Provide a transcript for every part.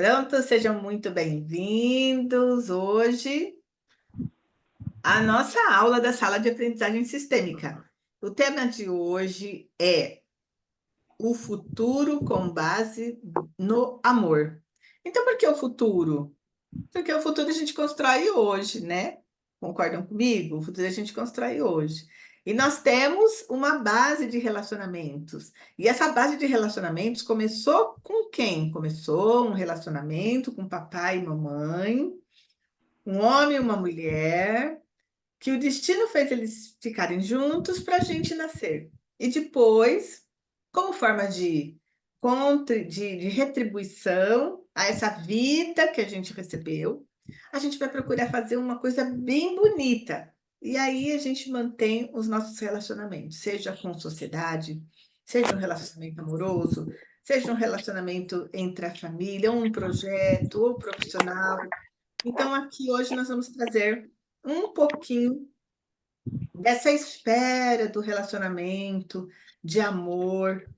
Pronto, sejam muito bem-vindos hoje à nossa aula da sala de aprendizagem sistêmica. O tema de hoje é o futuro com base no amor. Então, por que o futuro? Porque o futuro a gente constrói hoje, né? Concordam comigo? O futuro a gente constrói hoje. E nós temos uma base de relacionamentos. E essa base de relacionamentos começou com quem? Começou um relacionamento com papai e mamãe, um homem e uma mulher, que o destino fez eles ficarem juntos para a gente nascer. E depois, como forma de retribuição a essa vida que a gente recebeu, a gente vai procurar fazer uma coisa bem bonita. E aí a gente mantém os nossos relacionamentos, seja com sociedade, seja um relacionamento amoroso, seja um relacionamento entre a família, um projeto ou profissional. Então, aqui hoje nós vamos trazer um pouquinho dessa esfera do relacionamento, de amor,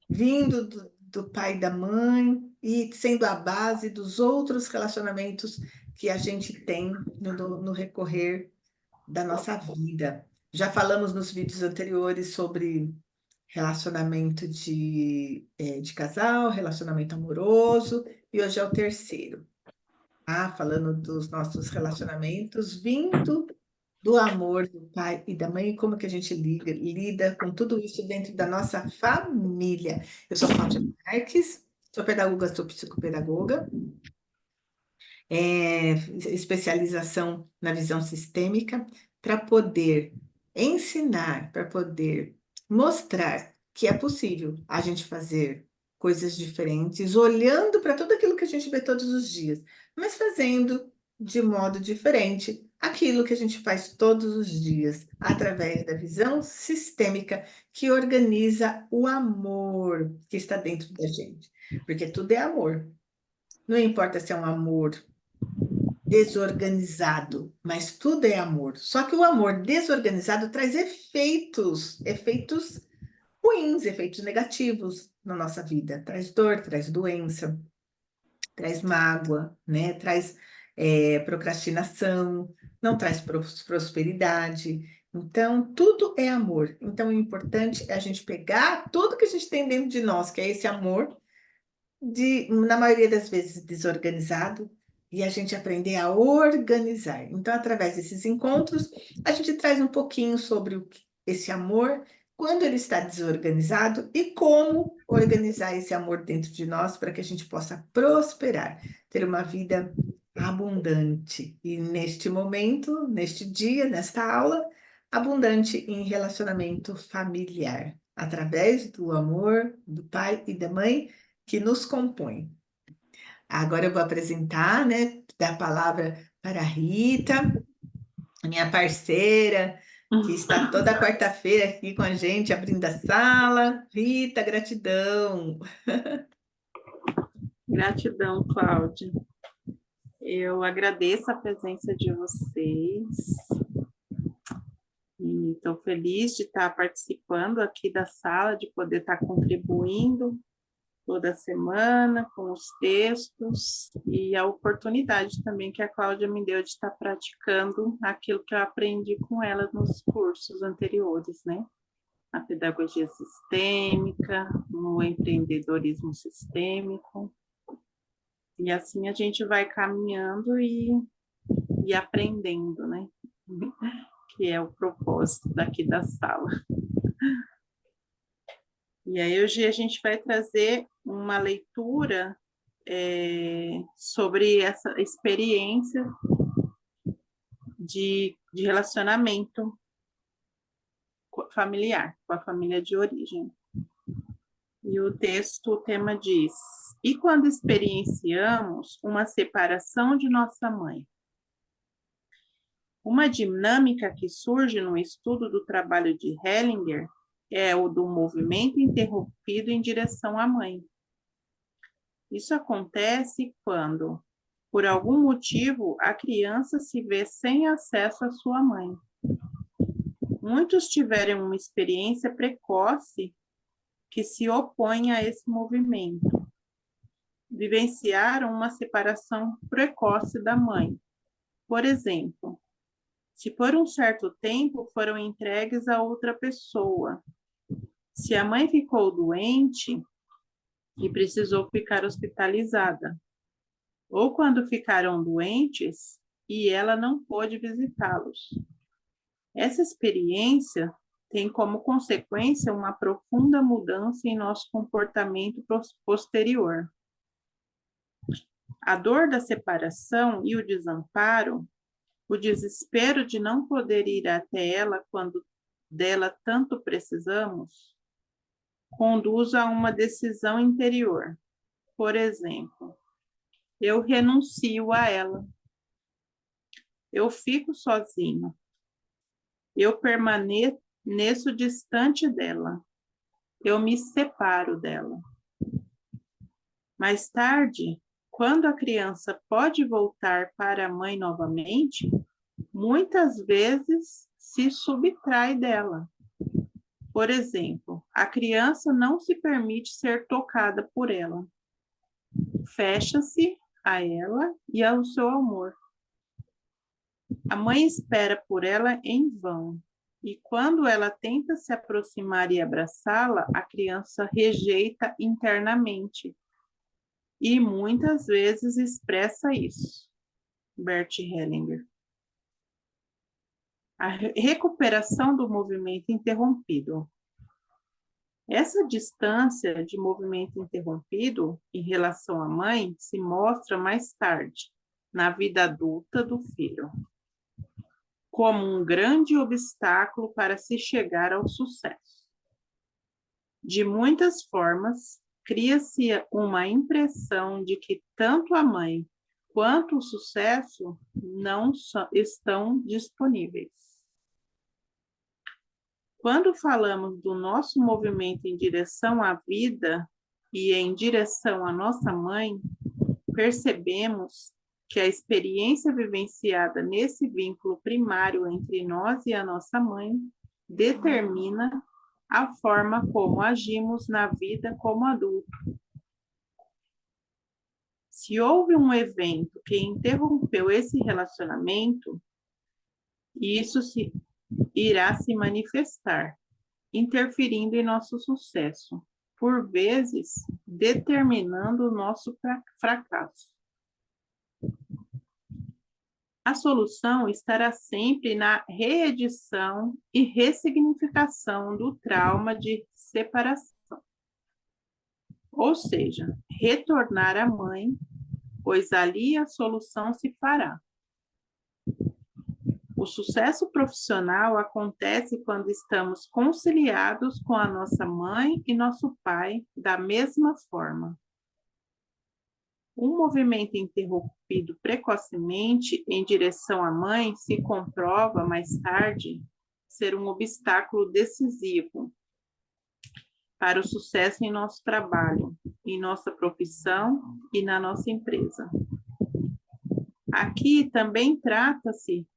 vindo do pai e da mãe e sendo a base dos outros relacionamentos que a gente tem no recorrer da nossa vida. Já falamos nos vídeos anteriores sobre relacionamento de casal, relacionamento amoroso, e hoje é o terceiro. Falando dos nossos relacionamentos, vindo do amor do pai e da mãe, e como que a gente lida com tudo isso dentro da nossa família. Eu sou Cláudia Marques, sou pedagoga, sou psicopedagoga, especialização na visão sistêmica, para poder ensinar, para poder mostrar que é possível a gente fazer coisas diferentes, olhando para tudo aquilo que a gente vê todos os dias, mas fazendo de modo diferente aquilo que a gente faz todos os dias, através da visão sistêmica que organiza o amor que está dentro da gente. Porque tudo é amor. Não importa se é um amor desorganizado, mas tudo é amor. Só que o amor desorganizado traz efeitos ruins, efeitos negativos na nossa vida. Traz dor, traz doença, traz mágoa, né? Traz procrastinação, não traz prosperidade. Então, tudo é amor. Então, o importante é a gente pegar tudo que a gente tem dentro de nós, que é esse amor, na maioria das vezes desorganizado, e a gente aprender a organizar. Então, através desses encontros, a gente traz um pouquinho sobre esse amor, quando ele está desorganizado e como organizar esse amor dentro de nós para que a gente possa prosperar, ter uma vida abundante. E neste momento, neste dia, nesta aula, abundante em relacionamento familiar, através do amor do pai e da mãe que nos compõe. Agora eu vou apresentar, né, dar a palavra para a Rita, minha parceira, que está toda quarta-feira aqui com a gente, abrindo a sala. Rita, gratidão. Gratidão, Cláudia. Eu agradeço a presença de vocês e estou feliz de estar participando aqui da sala, de poder estar contribuindo toda semana com os textos e a oportunidade também que a Cláudia me deu de estar praticando aquilo que eu aprendi com ela nos cursos anteriores, né? A pedagogia sistêmica, no empreendedorismo sistêmico. E assim a gente vai caminhando e aprendendo, né? Que é o propósito daqui da sala. E aí hoje a gente vai trazer uma leitura sobre essa experiência de relacionamento familiar, com a família de origem. E o texto, o tema diz: e quando experienciamos uma separação de nossa mãe? Uma dinâmica que surge no estudo do trabalho de Hellinger é o do movimento interrompido em direção à mãe. Isso acontece quando, por algum motivo, a criança se vê sem acesso à sua mãe. Muitos tiveram uma experiência precoce que se opõe a esse movimento. vivenciaram uma separação precoce da mãe. Por exemplo, se por um certo tempo foram entregues a outra pessoa, se a mãe ficou doente e precisou ficar hospitalizada, ou quando ficaram doentes e ela não pôde visitá-los. Essa experiência tem como consequência uma profunda mudança em nosso comportamento posterior. A dor da separação e o desamparo, o desespero de não poder ir até ela quando dela tanto precisamos, conduz a uma decisão interior. Por exemplo, eu renuncio a ela, eu fico sozinho, eu permaneço distante dela, eu me separo dela. Mais tarde, quando a criança pode voltar para a mãe novamente, muitas vezes se subtrai dela. Por exemplo, a criança não se permite ser tocada por ela. Fecha-se a ela e ao seu amor. A mãe espera por ela em vão. E quando ela tenta se aproximar e abraçá-la, a criança rejeita internamente. E muitas vezes expressa isso. Bert Hellinger. A recuperação do movimento interrompido. Essa distância de movimento interrompido em relação à mãe se mostra mais tarde, na vida adulta do filho, como um grande obstáculo para se chegar ao sucesso. De muitas formas, cria-se uma impressão de que tanto a mãe quanto o sucesso não estão disponíveis. Quando falamos do nosso movimento em direção à vida e em direção à nossa mãe, percebemos que a experiência vivenciada nesse vínculo primário entre nós e a nossa mãe determina a forma como agimos na vida como adulto. Se houve um evento que interrompeu esse relacionamento, isso irá se manifestar, interferindo em nosso sucesso, por vezes determinando o nosso fracasso. A solução estará sempre na reedição e ressignificação do trauma de separação. Ou seja, retornar à mãe, pois ali a solução se fará. O sucesso profissional acontece quando estamos conciliados com a nossa mãe e nosso pai da mesma forma. Um movimento interrompido precocemente em direção à mãe se comprova mais tarde ser um obstáculo decisivo para o sucesso em nosso trabalho, em nossa profissão e na nossa empresa. Aqui também trata-se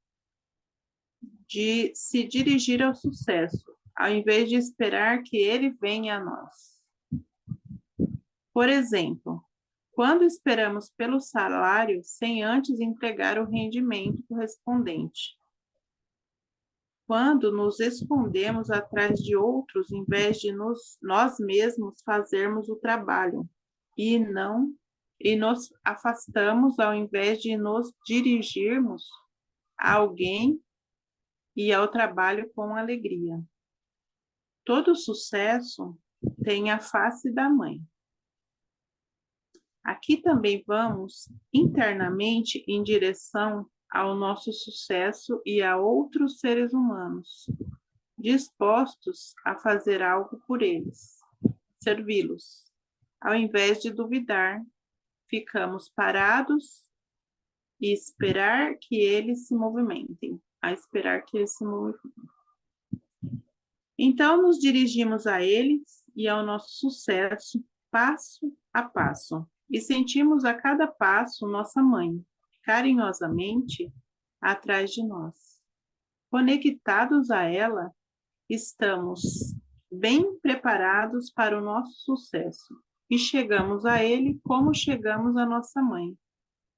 de se dirigir ao sucesso, ao invés de esperar que ele venha a nós. Por exemplo, quando esperamos pelo salário sem antes entregar o rendimento correspondente. Quando nos escondemos atrás de outros, em vez de nós mesmos fazermos o trabalho, e nos afastamos ao invés de nos dirigirmos a alguém e ao trabalho com alegria. Todo sucesso tem a face da mãe. Aqui também vamos internamente em direção ao nosso sucesso e a outros seres humanos, dispostos a fazer algo por eles, servi-los. Ao invés de duvidar, ficamos parados e esperar que eles se movimentem, Então, nos dirigimos a eles e ao nosso sucesso, passo a passo, e sentimos a cada passo nossa mãe, carinhosamente, atrás de nós. Conectados a ela, estamos bem preparados para o nosso sucesso e chegamos a ele como chegamos à nossa mãe.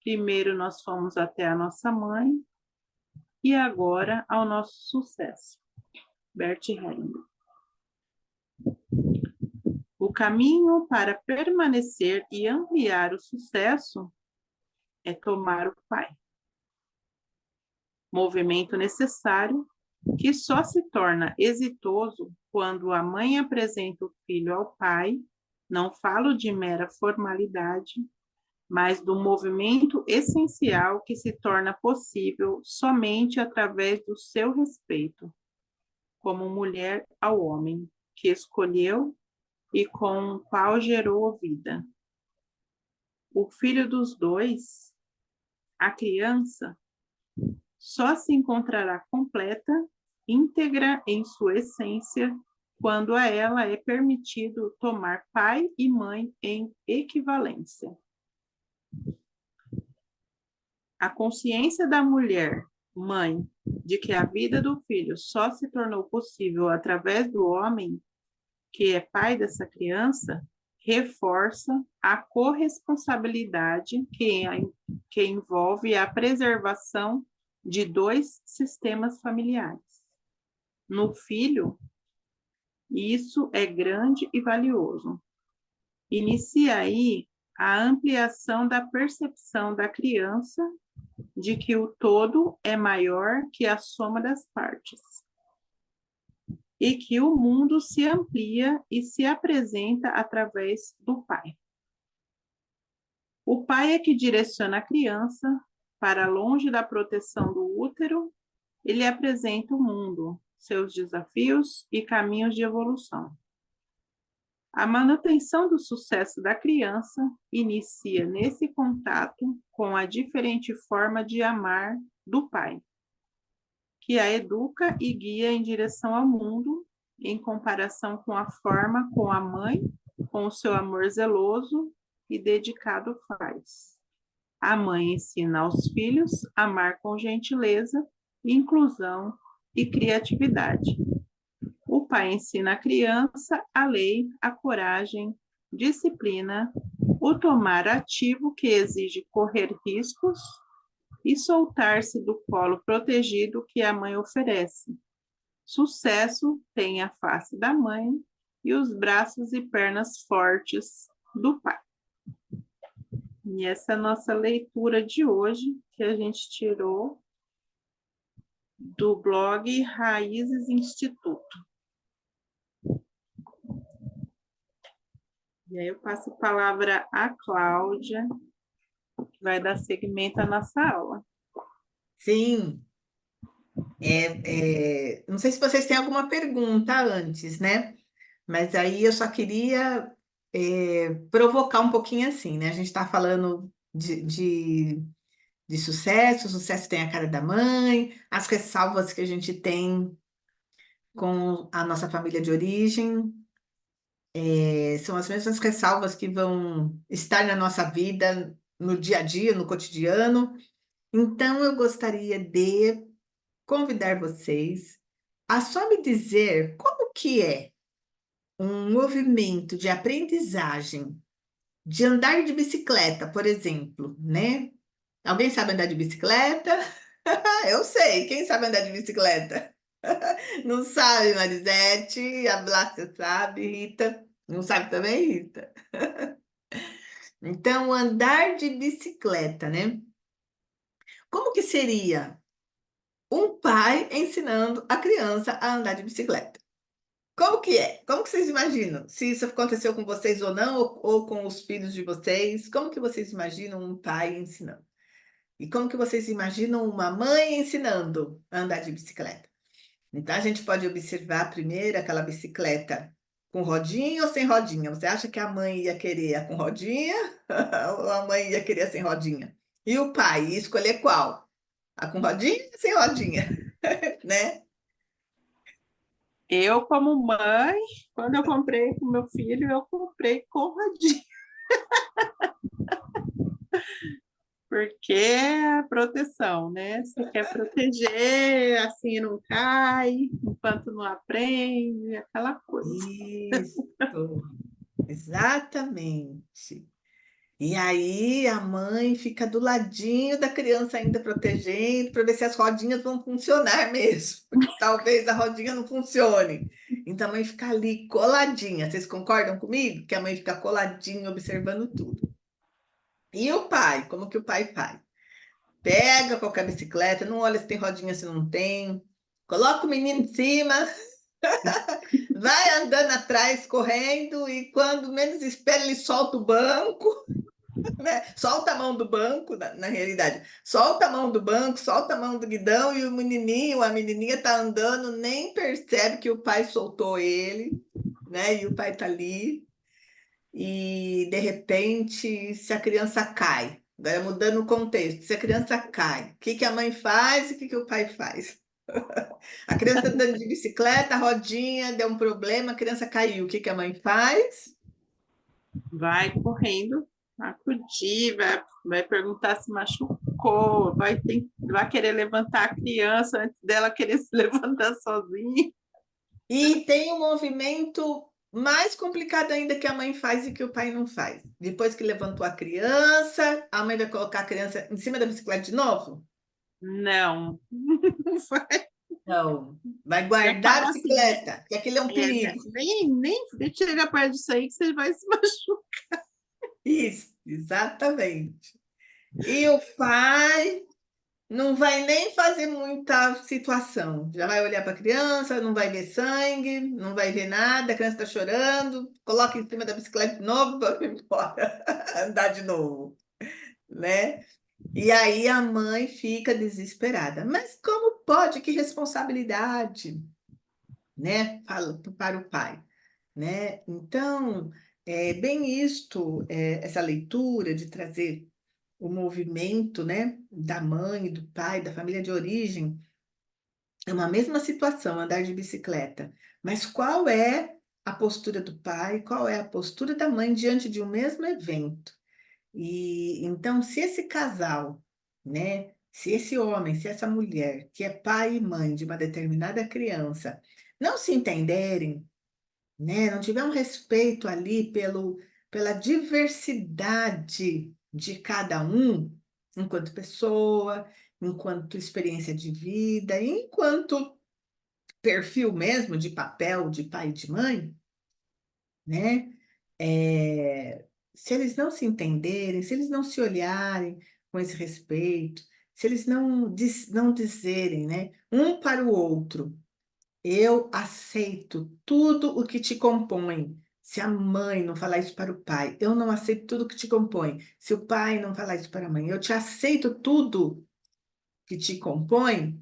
Primeiro nós fomos até a nossa mãe e agora ao nosso sucesso. Bert Hellinger. O caminho para permanecer e ampliar o sucesso é tomar o pai. Movimento necessário que só se torna exitoso quando a mãe apresenta o filho ao pai. Não falo de mera formalidade, mas do movimento essencial que se torna possível somente através do seu respeito, como mulher ao homem, que escolheu e com o qual gerou vida. O filho dos dois, a criança, só se encontrará completa, íntegra em sua essência, quando a ela é permitido tomar pai e mãe em equivalência. A consciência da mulher, mãe, de que a vida do filho só se tornou possível através do homem, que é pai dessa criança, reforça a corresponsabilidade que envolve a preservação de dois sistemas familiares. No filho, isso é grande e valioso. Inicia aí a ampliação da percepção da criança de que o todo é maior que a soma das partes e que o mundo se amplia e se apresenta através do pai. O pai é que direciona a criança para longe da proteção do útero, ele apresenta o mundo, seus desafios e caminhos de evolução. A manutenção do sucesso da criança inicia nesse contato com a diferente forma de amar do pai, que a educa e guia em direção ao mundo, em comparação com a forma como a mãe, com o seu amor zeloso e dedicado, faz. A mãe ensina aos filhos a amar com gentileza, inclusão e criatividade. O pai ensina a criança a lei, a coragem, disciplina, o tomar ativo que exige correr riscos e soltar-se do colo protegido que a mãe oferece. Sucesso tem a face da mãe e os braços e pernas fortes do pai. E essa é a nossa leitura de hoje, que a gente tirou do blog Raízes Instituto. E aí eu passo a palavra à Cláudia, que vai dar seguimento à nossa aula. Sim. Não sei se vocês têm alguma pergunta antes, né? Mas aí eu só queria provocar um pouquinho assim, né? A gente está falando de sucesso, o sucesso tem a cara da mãe, as ressalvas que a gente tem com a nossa família de origem, são as mesmas ressalvas que vão estar na nossa vida, no dia a dia, no cotidiano. Então, eu gostaria de convidar vocês a só me dizer como que é um movimento de aprendizagem, de andar de bicicleta, por exemplo, né? Alguém sabe andar de bicicleta? Eu sei, quem sabe andar de bicicleta? Não sabe, Marisete? A Blásia sabe, Rita? Não sabe também, Rita? Então, andar de bicicleta, né? Como que seria um pai ensinando a criança a andar de bicicleta? Como que é? Como que vocês imaginam? Se isso aconteceu com vocês ou não, ou com os filhos de vocês, como que vocês imaginam um pai ensinando? E como que vocês imaginam uma mãe ensinando a andar de bicicleta? Então, a gente pode observar primeiro aquela bicicleta com rodinha ou sem rodinha. Você acha que a mãe ia querer a com rodinha ou a mãe ia querer a sem rodinha? E o pai ia escolher qual? A com rodinha ou sem rodinha? Né? Eu, como mãe, quando eu comprei com meu filho, eu comprei com rodinha. Porque é a proteção, né? Você quer proteger, assim não cai, enquanto não aprende, aquela coisa. Isso, Exatamente. E aí a mãe fica do ladinho da criança ainda protegendo para ver se as rodinhas vão funcionar mesmo. Porque talvez a rodinha não funcione. Então a mãe fica ali coladinha. Vocês concordam comigo? Que a mãe fica coladinha observando tudo. E o pai, como que o pai faz? Pega qualquer bicicleta, não olha se tem rodinha, se não tem. Coloca o menino em cima, vai andando atrás, correndo, e quando menos espera, ele solta o banco, né? Solta a mão do banco, na realidade. Solta a mão do banco, solta a mão do guidão, e o menininho, a menininha tá andando, nem percebe que o pai soltou ele, né? E o pai tá ali, e de repente, se a criança cai, agora mudando o contexto, se a criança cai, o que que a mãe faz e o que que o pai faz? A criança está andando de bicicleta, a rodinha deu um problema, a criança caiu. O que que a mãe faz? Vai correndo, acudir, vai perguntar se machucou, vai querer levantar a criança antes dela querer se levantar sozinha. E tem um movimento mais complicado ainda que a mãe faz e que o pai não faz. Depois que levantou a criança, a mãe vai colocar a criança em cima da bicicleta de novo? Não, não vai. Não. Vai E guardar a acaba assim, bicicleta, porque aquilo é um perigo. nem chega perto disso aí que você vai se machucar. Isso, exatamente. E o pai não vai nem fazer muita situação. Já vai olhar para a criança, não vai ver sangue, não vai ver nada, a criança está chorando, coloca em cima da bicicleta de novo, vamos embora, andar de novo, né? E aí a mãe fica desesperada. Mas como pode? Que responsabilidade, né? Fala para o pai, né? Então, é bem isto, essa leitura de trazer o movimento, né, da mãe, do pai, da família de origem, é uma mesma situação, andar de bicicleta. Mas qual é a postura do pai, qual é a postura da mãe diante de um mesmo evento? E então, se esse casal, né, se esse homem, se essa mulher, que é pai e mãe de uma determinada criança, não se entenderem, né? Não tiver um respeito ali pela diversidade de cada um, enquanto pessoa, enquanto experiência de vida, e enquanto perfil mesmo de papel de pai e de mãe, né? Se eles não se entenderem, se eles não se olharem com esse respeito, se eles não dizerem, né, um para o outro, eu aceito tudo o que te compõe. Se a mãe não falar isso para o pai, eu não aceito tudo que te compõe. Se o pai não falar isso para a mãe, eu te aceito tudo que te compõe,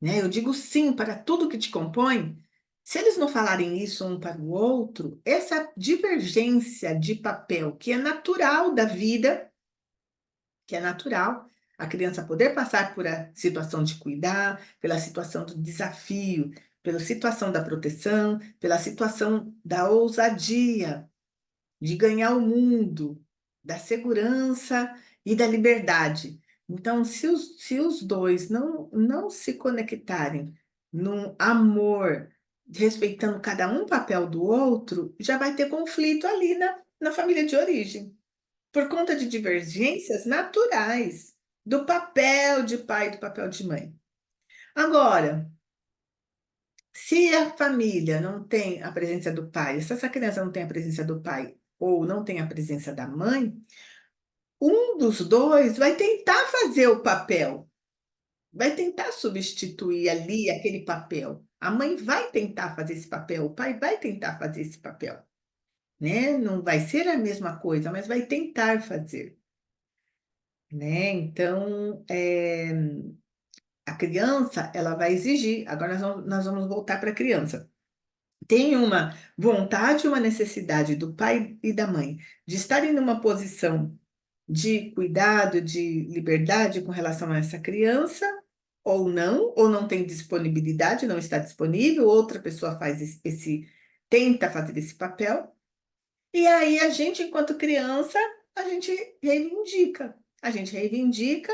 né? Eu digo sim para tudo que te compõe. Se eles não falarem isso um para o outro, essa divergência de papel que é natural da vida, que é natural, a criança poder passar por a situação de cuidar, pela situação do desafio, pela situação da proteção, pela situação da ousadia, de ganhar o mundo, da segurança e da liberdade. Então, se os dois não se conectarem num amor, respeitando cada um papel do outro, já vai ter conflito ali na família de origem por conta de divergências naturais do papel de pai e do papel de mãe. Agora, se a família não tem a presença do pai, se essa criança não tem a presença do pai ou não tem a presença da mãe, um dos dois vai tentar fazer o papel, vai tentar substituir ali aquele papel. A mãe vai tentar fazer esse papel, o pai vai tentar fazer esse papel, né? Não vai ser a mesma coisa, mas vai tentar fazer, né? Então, a criança, ela vai exigir. Agora nós vamos voltar para a criança. Tem uma vontade, uma necessidade do pai e da mãe de estarem numa posição de cuidado, de liberdade com relação a essa criança, ou não tem disponibilidade, não está disponível, outra pessoa faz tenta fazer esse papel. E aí a gente, enquanto criança, a gente reivindica. A gente reivindica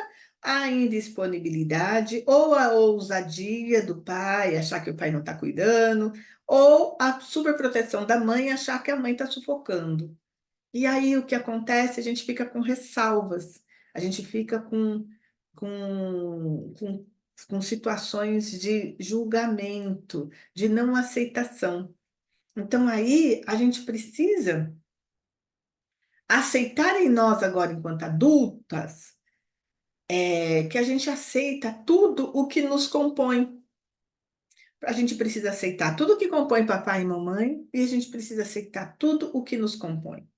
a indisponibilidade, ou a ousadia do pai, achar que o pai não está cuidando, ou a superproteção da mãe, achar que a mãe está sufocando. E aí o que acontece? A gente fica com ressalvas, a gente fica com, com, com situações de julgamento, de não aceitação. Então aí a gente precisa aceitar em nós agora, enquanto adultas, que a gente aceita tudo o que nos compõe. A gente precisa aceitar tudo o que compõe papai e mamãe, e a gente precisa aceitar tudo o que nos compõe.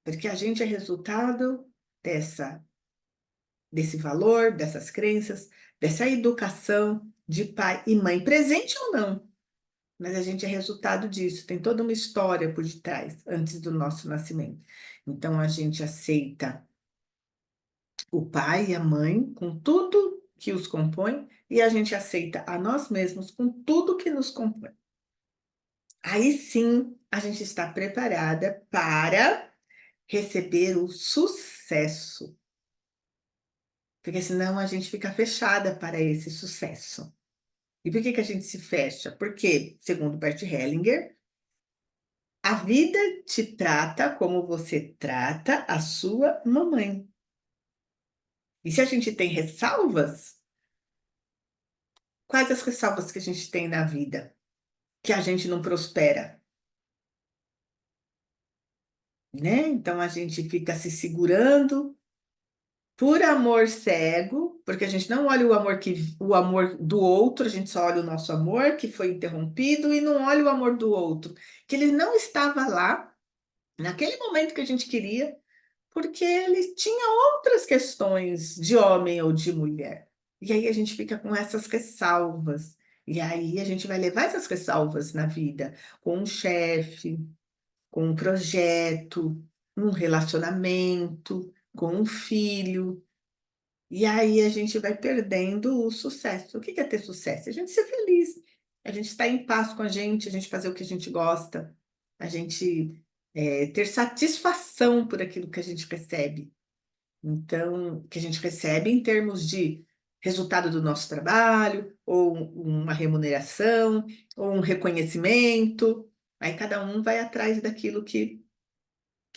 Porque a gente é resultado desse valor, dessas crenças, dessa educação de pai e mãe, presente ou não. Mas a gente é resultado disso, tem toda uma história por detrás, antes do nosso nascimento. Então a gente aceita o pai e a mãe com tudo que os compõe, e a gente aceita a nós mesmos com tudo que nos compõe. Aí sim a gente está preparada para receber o sucesso, porque senão a gente fica fechada para esse sucesso. E por que que a gente se fecha? Porque, segundo Bert Hellinger, a vida te trata como você trata a sua mamãe. E se a gente tem ressalvas, quais as ressalvas que a gente tem na vida? Que a gente não prospera, né? Então a gente fica se segurando por amor cego, porque a gente não olha o amor do outro, a gente só olha o nosso amor que foi interrompido e não olha o amor do outro, que ele não estava lá naquele momento que a gente queria, porque ele tinha outras questões de homem ou de mulher. E aí a gente fica com essas ressalvas. E aí a gente vai levar essas ressalvas na vida, com um chefe, com um projeto, um relacionamento, com um filho. E aí a gente vai perdendo o sucesso. O que é ter sucesso? A gente ser feliz, a gente estar em paz com a gente fazer o que a gente gosta, a gente ter satisfação por aquilo que a gente recebe. Então, que a gente recebe em termos de resultado do nosso trabalho, ou uma remuneração, ou um reconhecimento. Aí cada um vai atrás daquilo que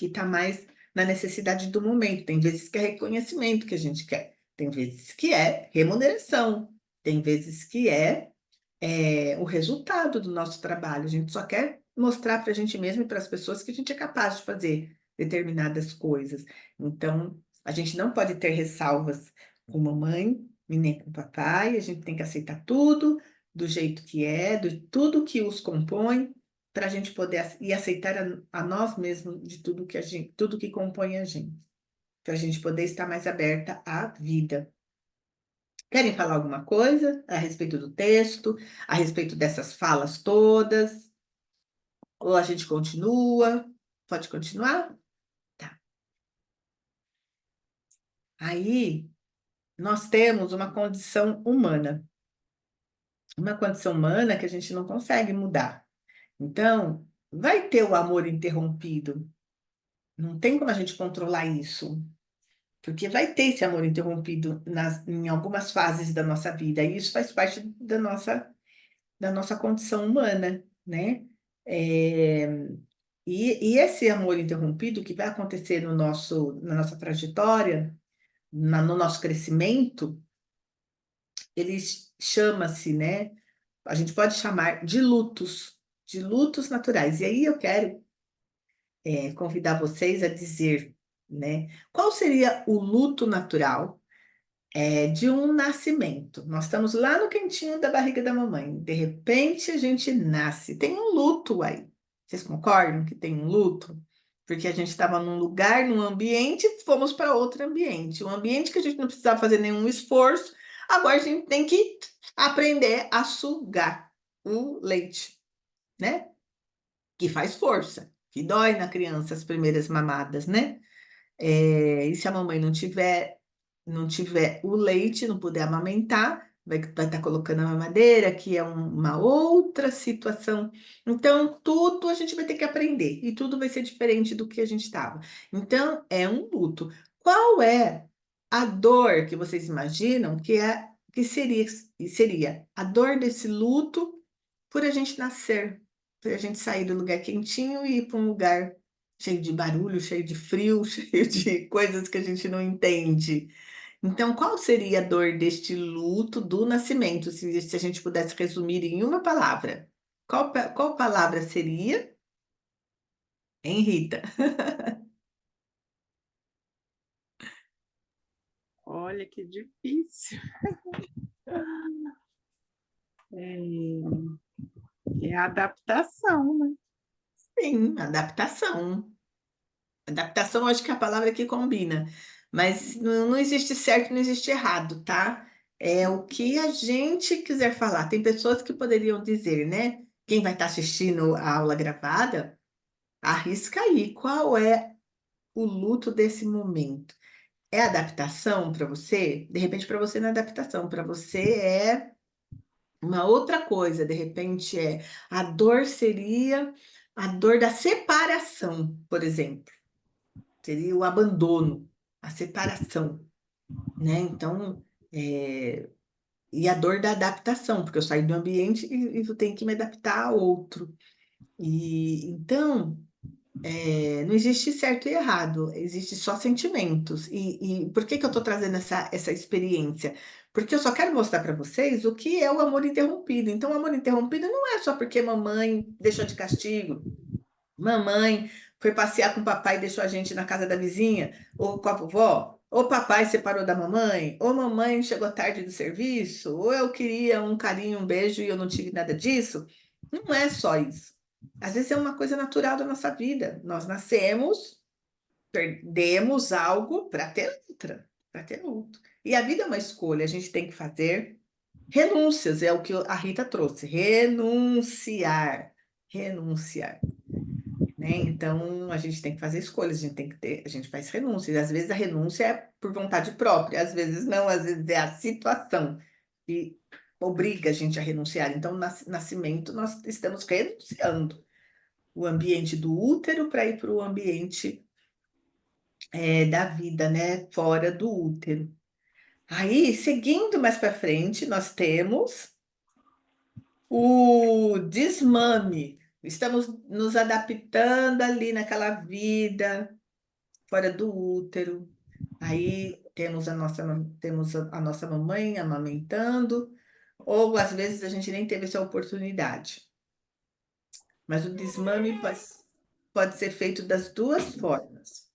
está mais na necessidade do momento. Tem vezes que é reconhecimento que a gente quer, tem vezes que é remuneração, tem vezes que é o resultado do nosso trabalho. A gente só quer mostrar para a gente mesmo e para as pessoas que a gente é capaz de fazer determinadas coisas. Então, a gente não pode ter ressalvas com mamãe e nem com papai, a gente tem que aceitar tudo do jeito que é, de tudo que os compõe, para a gente poder e aceitar a nós mesmos de tudo que a gente, tudo que compõe a gente, para a gente poder estar mais aberta à vida. Querem falar alguma coisa a respeito do texto, a respeito dessas falas todas? Ou a gente continua? Pode continuar? Tá. Aí, nós temos uma condição humana. Uma condição humana que a gente não consegue mudar. Então, vai ter o amor interrompido. Não tem como a gente controlar isso. Porque vai ter esse amor interrompido em algumas fases da nossa vida. E isso faz parte da nossa condição humana, né? É, e esse amor interrompido que vai acontecer na nossa trajetória, no nosso crescimento, ele chama-se, né? A gente pode chamar de lutos naturais. E aí eu quero convidar vocês a dizer, né? Qual seria o luto natural de um nascimento? Nós estamos lá no quentinho da barriga da mamãe. De repente a gente nasce. Tem um luto aí. Vocês concordam que tem um luto? Porque a gente estava num lugar, num ambiente, fomos para outro ambiente. Um ambiente que a gente não precisava fazer nenhum esforço. Agora a gente tem que aprender a sugar o leite, né? Que faz força, que dói na criança as primeiras mamadas, né? E se a mamãe não tiver o leite, não puder amamentar, vai estar colocando a mamadeira, que é uma outra situação. Então, tudo a gente vai ter que aprender e tudo vai ser diferente do que a gente estava. Então, é um luto. Qual é? a dor que vocês imaginam que seria a dor desse luto por a gente nascer, por a gente sair do lugar quentinho e ir para um lugar cheio de barulho, cheio de frio, cheio de coisas que a gente não entende. Então, qual seria a dor deste luto do nascimento, se a gente pudesse resumir em uma palavra? Qual palavra seria, hein, Rita? Olha que difícil. É, é a adaptação, né? Sim, adaptação. Adaptação, eu acho que é a palavra que combina, mas não existe certo, não existe errado, tá? É o que a gente quiser falar. Tem pessoas que poderiam dizer, né? Quem vai estar assistindo a aula gravada, arrisca aí. Qual é o luto desse momento? É adaptação para você? De repente, para você não é adaptação, para você é uma outra coisa. De repente, a dor seria a dor da separação, por exemplo. Seria o abandono, a separação, né? Então, e a dor da adaptação, porque eu saí do ambiente e eu tenho que me adaptar a outro. E então, não existe certo e errado, existe só sentimentos. E por que que eu estou trazendo essa experiência? Porque eu só quero mostrar para vocês o que é o amor interrompido. Então, o amor interrompido não é só porque mamãe deixou de castigo. Mamãe foi passear com o papai e deixou a gente na casa da vizinha, ou com a vovó, ou papai separou da mamãe, ou mamãe chegou tarde do serviço, ou eu queria um carinho, um beijo e eu não tive nada disso. Não é só isso. Às vezes é uma coisa natural da nossa vida. Nós nascemos, perdemos algo para ter outra, para ter outro. E a vida é uma escolha, a gente tem que fazer renúncias, é o que a Rita trouxe, renunciar, renunciar, né? Então, a gente tem que fazer escolhas, a gente tem que ter, a gente faz renúncias. Às vezes a renúncia é por vontade própria, às vezes não, às vezes é a situação que obriga a gente a renunciar. Então, no nascimento, nós estamos renunciando o ambiente do útero para ir para o ambiente da vida, né? Fora do útero. Aí, seguindo mais para frente, nós temos o desmame. Estamos nos adaptando ali naquela vida fora do útero. Aí temos a nossa mamãe amamentando, ou às vezes a gente nem teve essa oportunidade. Mas o desmame pode ser feito das duas formas.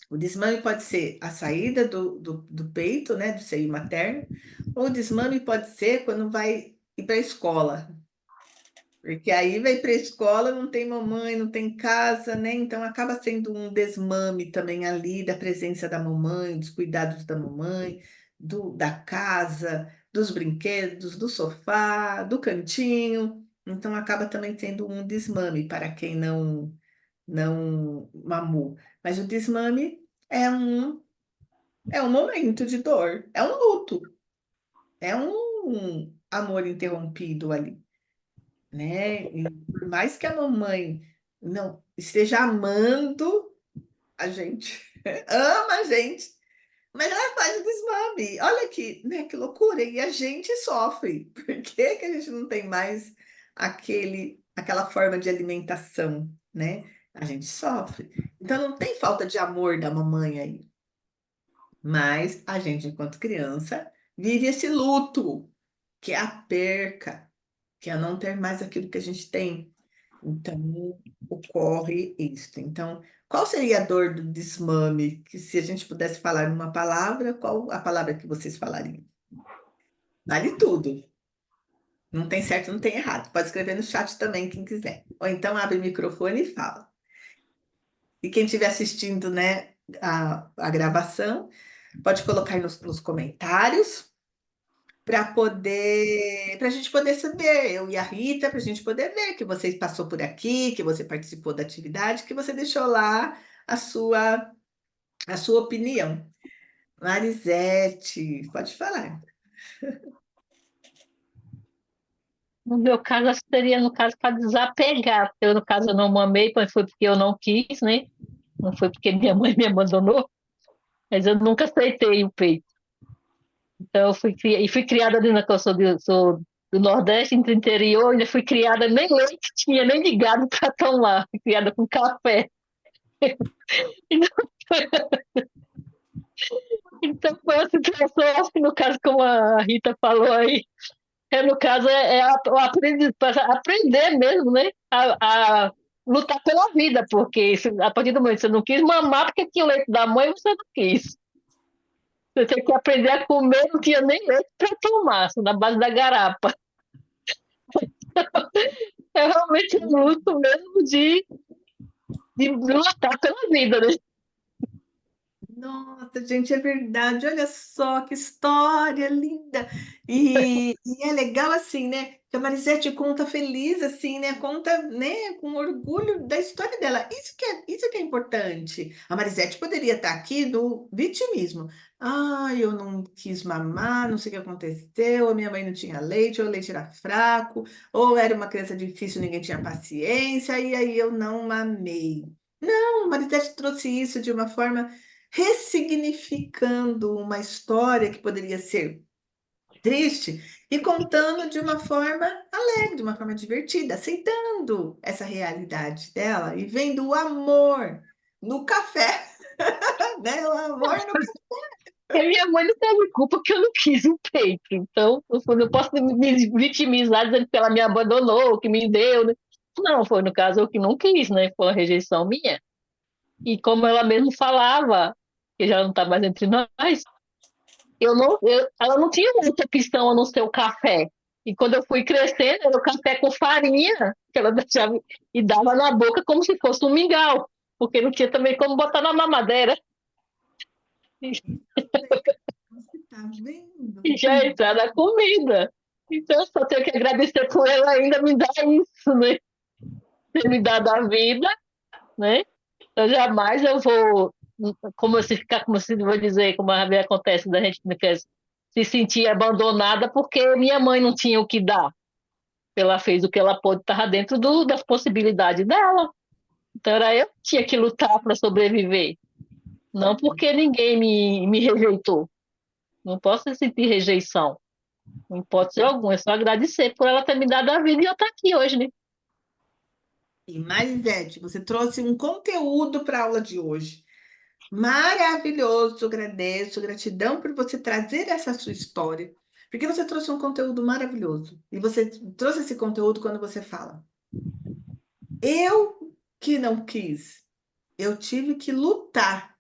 O desmame pode ser a saída do peito, né, do seio materno, ou o desmame pode ser quando vai ir para a escola, porque aí vai para a escola, não tem mamãe, não tem casa, né? Então acaba sendo um desmame também ali da presença da mamãe, dos cuidados da mamãe, da casa, dos brinquedos, do sofá, do cantinho. Então acaba também tendo um desmame para quem não mamou. Mas o desmame é um momento de dor, é um luto, é um amor interrompido ali, né? E por mais que a mamãe não esteja amando a gente, ama a gente, mas ela faz o desmame. Olha que, né, que loucura! E a gente sofre. Por que que a gente não tem mais aquela forma de alimentação, né? A gente sofre. Então não tem falta de amor da mamãe aí, mas a gente, enquanto criança, vive esse luto, que é a perca, que é não ter mais aquilo que a gente tem. Então, ocorre isso. Então, qual seria a dor do desmame? Que se a gente pudesse falar numa palavra, qual a palavra que vocês falariam? Vale tudo. Não tem certo, não tem errado. Pode escrever no chat também, quem quiser. Ou então abre o microfone e fala. E quem estiver assistindo, né, a gravação, pode colocar aí nos comentários para a gente poder saber, eu e a Rita, para a gente poder ver que você passou por aqui, que você participou da atividade, que você deixou lá a sua, a sua opinião. Marisete, pode falar. No meu caso, acho que seria, no caso, para desapegar, porque eu, no caso, eu não mamei, mas foi porque eu não quis, né? Não foi porque minha mãe me abandonou. Mas eu nunca aceitei o peito. Então, fui criada ali que eu sou do Nordeste, do interior, ainda fui criada, nem leite tinha, nem de gado para tomar, fui criada com café. Então, foi uma situação, acho que no caso, como a Rita falou aí, no caso, o aprender mesmo, né? A lutar pela vida, porque a partir do momento que você não quis mamar, porque tinha o leite da mãe, você não quis. Você tem que aprender a comer, não tinha nem leite para tomar, só na base da garapa. É realmente um luto mesmo de lutar pela vida, né? Nossa, gente, é verdade. Olha só que história linda. E é legal assim, né? Que a Marisete conta feliz assim, né? Conta, né, com orgulho da história dela. Isso que é importante. A Marisete poderia estar aqui no vitimismo. Ah, eu não quis mamar, não sei o que aconteceu, a minha mãe não tinha leite, ou o leite era fraco, ou era uma criança difícil, ninguém tinha paciência, e aí eu não mamei. Não, a Marisete trouxe isso de uma forma ressignificando uma história que poderia ser triste e contando de uma forma alegre, de uma forma divertida, aceitando essa realidade dela e vendo o amor no café, né? O amor no café. E a minha mãe não teve culpa porque eu não quis o peito. Então, eu não posso me vitimizar dizendo que ela me abandonou, que me deu, né? Não, foi no caso eu que não quis, né? Foi uma rejeição minha. E como ela mesmo falava, que já não está mais entre nós, ela não tinha muita opção a não ser o café. E quando eu fui crescendo, era o café com farinha, que ela deixava e dava na boca como se fosse um mingau, porque não tinha também como botar na mamadeira. Você tá vendo? E já entrar na comida. Então, eu só tenho que agradecer por ela ainda me dar isso, né? Ter me dado a vida, né? Então, jamais eu vou, como se ficar, como se vou dizer, como às vezes acontece da gente não quer se sentir abandonada porque minha mãe não tinha o que dar. Ela fez o que ela pôde, estava dentro das possibilidades dela. Então, era eu que tinha que lutar para sobreviver. Não porque ninguém me rejeitou. Não posso sentir rejeição. Não hipótese alguma, é só agradecer por ela ter me dado a vida e eu estar aqui hoje, né? E Marisete, você trouxe um conteúdo para a aula de hoje. Maravilhoso, agradeço, gratidão por você trazer essa sua história, porque você trouxe um conteúdo maravilhoso. E você trouxe esse conteúdo quando você fala: eu que não quis, eu tive que lutar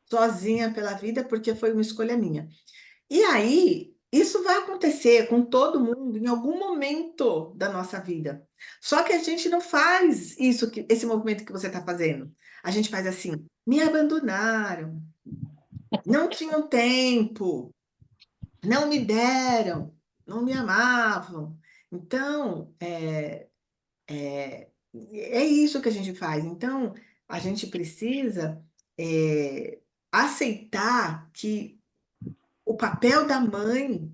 sozinha pela vida porque foi uma escolha minha. E aí, isso vai acontecer com todo mundo em algum momento da nossa vida. Só que a gente não faz isso, esse movimento que você está fazendo. A gente faz assim: me abandonaram, não tinham tempo, não me deram, não me amavam. Então, é isso que a gente faz. Então, a gente precisa é, aceitar que o papel da mãe,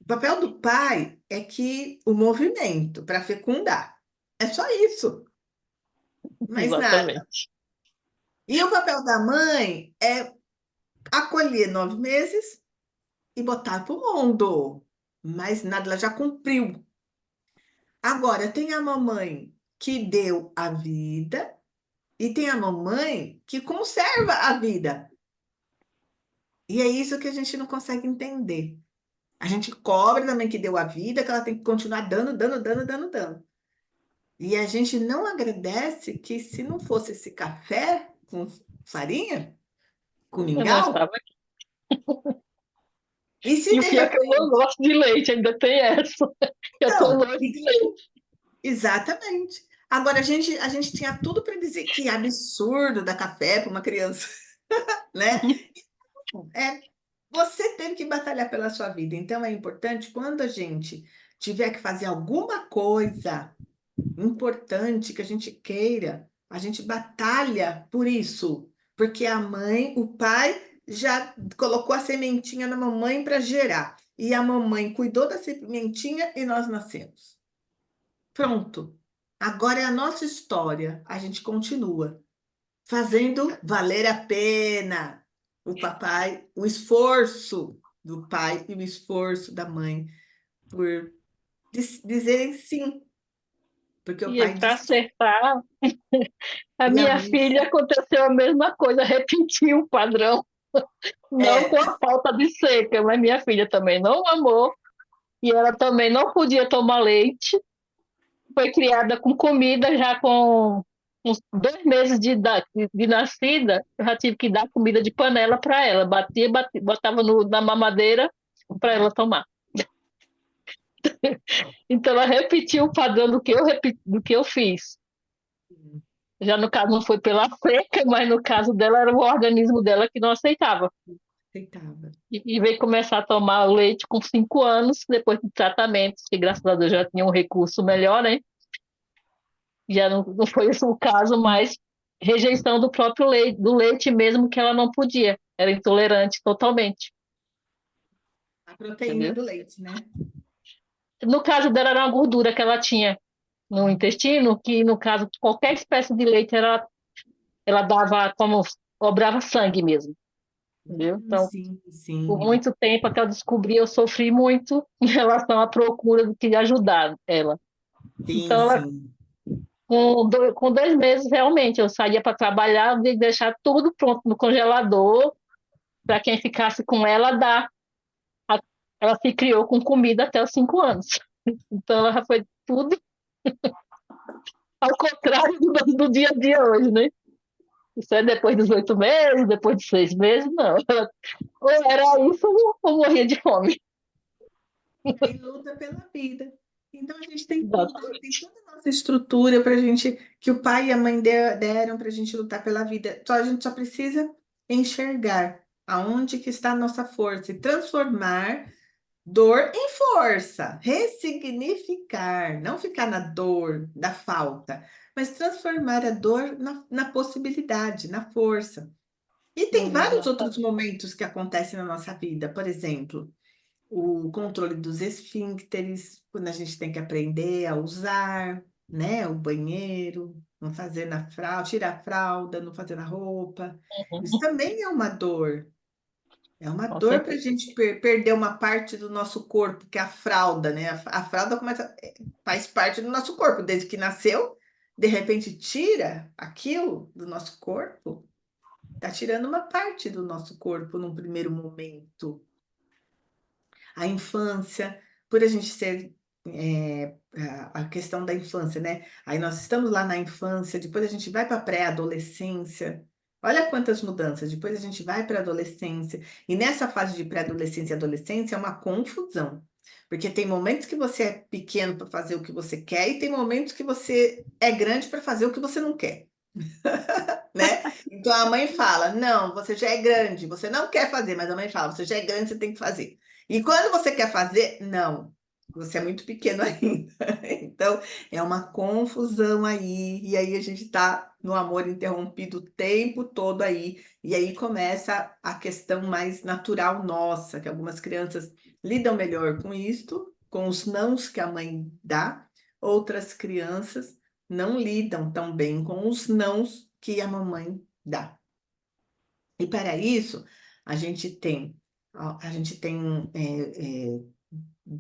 o papel do pai é que o movimento para fecundar. É só isso, mais nada. Exatamente. E o papel da mãe é acolher 9 meses e botar para o mundo. Mais nada, ela já cumpriu. Agora, tem a mamãe que deu a vida e tem a mamãe que conserva a vida. E é isso que a gente não consegue entender. A gente cobra da mãe que deu a vida, que ela tem que continuar dando, dando, dando, dando, dando. E a gente não agradece que se não fosse esse café com farinha, com Eu não mingau, estava aqui. e se E o de pior é que eu não repente. gosto de leite, ainda tem essa. Eu tô Então, longe de leite. exatamente. Agora, a gente tinha tudo para dizer que absurdo dar café para uma criança, né? É, você teve que batalhar pela sua vida. Então, é importante quando a gente tiver que fazer alguma coisa importante que a gente queira, a gente batalha por isso, porque a mãe, o pai já colocou a sementinha na mamãe para gerar, e a mamãe cuidou da sementinha e nós nascemos. Pronto. Agora é a nossa história. A gente continua. fazendo valer a pena o papai, o esforço do pai e o esforço da mãe por dizerem sim, porque o E pai para disse acertar, a e a minha mãe filha aconteceu a mesma coisa, repetiu o padrão, não com é, a falta de seca, mas minha filha também não amou, e ela também não podia tomar leite, foi criada com comida já com uns 2 meses de nascida, eu já tive que dar comida de panela para ela, batia, botava na mamadeira para ela tomar. Então ela repetiu o padrão do que eu fiz. Já no caso não foi pela seca, mas no caso dela era o organismo dela que não aceitava. aceitava. E veio começar a tomar leite com 5 anos, depois de tratamentos, que graças a Deus já tinha um recurso melhor, né? Já não foi esse o caso, mas rejeição do próprio leite, do leite mesmo que ela não podia. Era intolerante totalmente, A proteína entendeu? do leite, né? No caso dela era uma gordura que ela tinha no intestino, que no caso qualquer espécie de leite ela dava como cobrava sangue mesmo, entendeu? Então, Sim, por sim, muito tempo até eu descobri, eu sofri muito em relação à procura do que ajudar ela. sim, Então, ela, sim. com 2 meses, realmente, eu saía para trabalhar e deixar tudo pronto no congelador para quem ficasse com ela dar. A- Ela se criou com comida até os 5 anos. Então, ela já foi tudo ao contrário do dia a dia hoje, né? Isso é depois dos 8 meses, depois de 6 meses, não. Ou era isso ou morria de fome. E luta pela vida. Então a gente tem tudo, a Exato. gente tem toda a nossa estrutura para a gente, que o pai e a mãe deram para a gente lutar pela vida. Só a gente só precisa enxergar aonde que está a nossa força e transformar dor em força, ressignificar, não ficar na dor da falta, mas transformar a dor na possibilidade, na força. E tem vários outros Exatamente. momentos que acontecem na nossa vida, por exemplo o controle dos esfíncteres, quando a gente tem que aprender a usar, né, o banheiro, não fazer na fralda, tirar a fralda, não fazer na roupa. Isso Uhum. também é uma dor. É uma Com dor para a certeza. gente perder uma parte do nosso corpo, que é a fralda, né? A fralda faz parte do nosso corpo, desde que nasceu, de repente tira aquilo do nosso corpo, está tirando uma parte do nosso corpo num primeiro momento. A infância, por a gente ser a questão da infância, né? Aí nós estamos lá na infância, depois a gente vai para a pré-adolescência. Olha quantas mudanças. Depois a gente vai para a adolescência. E nessa fase de pré-adolescência e adolescência é uma confusão. Porque tem momentos que você é pequeno para fazer o que você quer e tem momentos que você é grande para fazer o que você não quer, né? Então a mãe fala: Não, você já é grande, você não quer fazer, mas a mãe fala: Você já é grande, você tem que fazer. E quando você quer fazer, não, você é muito pequeno ainda. Então é uma confusão aí, e aí a gente está no amor interrompido o tempo todo aí, e aí começa a questão mais natural nossa, que algumas crianças lidam melhor com isto, com os nãos que a mãe dá, outras crianças não lidam tão bem com os nãos que a mamãe dá. E para isso, a gente tem, a gente tem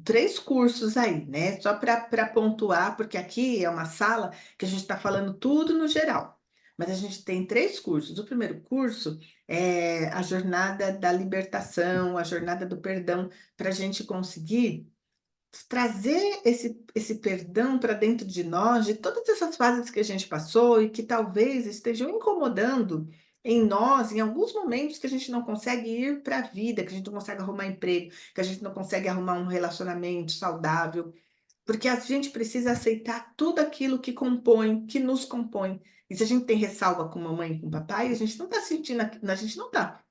3 cursos aí, né? Só para pontuar, porque aqui é uma sala que a gente está falando tudo no geral. Mas a gente tem 3 cursos. O primeiro curso é a jornada da libertação, a jornada do perdão, para a gente conseguir trazer esse perdão para dentro de nós, de todas essas fases que a gente passou e que talvez estejam incomodando em nós, em alguns momentos que a gente não consegue ir para a vida, que a gente não consegue arrumar emprego, que a gente não consegue arrumar um relacionamento saudável, porque a gente precisa aceitar tudo aquilo que compõe, que nos compõe. E se a gente tem ressalva com mamãe e com papai, a gente não está sentindo, a gente não está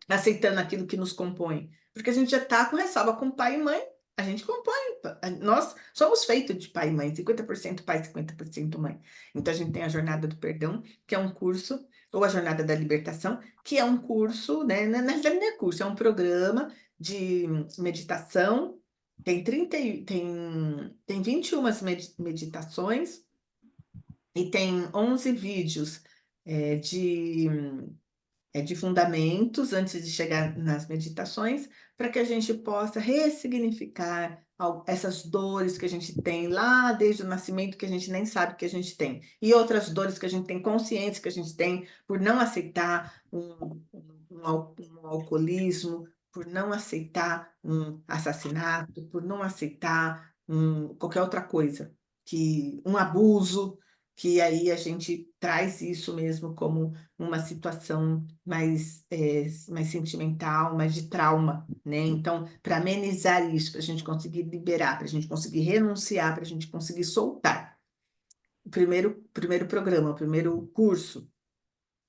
aceitando aquilo que nos compõe, porque a gente já está com ressalva com pai e mãe, a gente compõe, nós somos feitos de pai e mãe, 50% pai, 50% mãe. Então a gente tem a Jornada do Perdão, que é um curso, ou a Jornada da Libertação, que é um curso, né? Na verdade não é curso, é um programa de meditação, tem 21 meditações, e tem 11 vídeos de fundamentos antes de chegar nas meditações, para que a gente possa ressignificar essas dores que a gente tem lá desde o nascimento, que a gente nem sabe que a gente tem, e outras dores que a gente tem consciência que a gente tem por não aceitar um alcoolismo, por não aceitar um assassinato, por não aceitar qualquer outra coisa, um abuso, que aí a gente traz isso mesmo como uma situação mais sentimental, mais de trauma, né? Então, para amenizar isso, para a gente conseguir liberar, para a gente conseguir renunciar, para a gente conseguir soltar. O primeiro programa, o primeiro curso.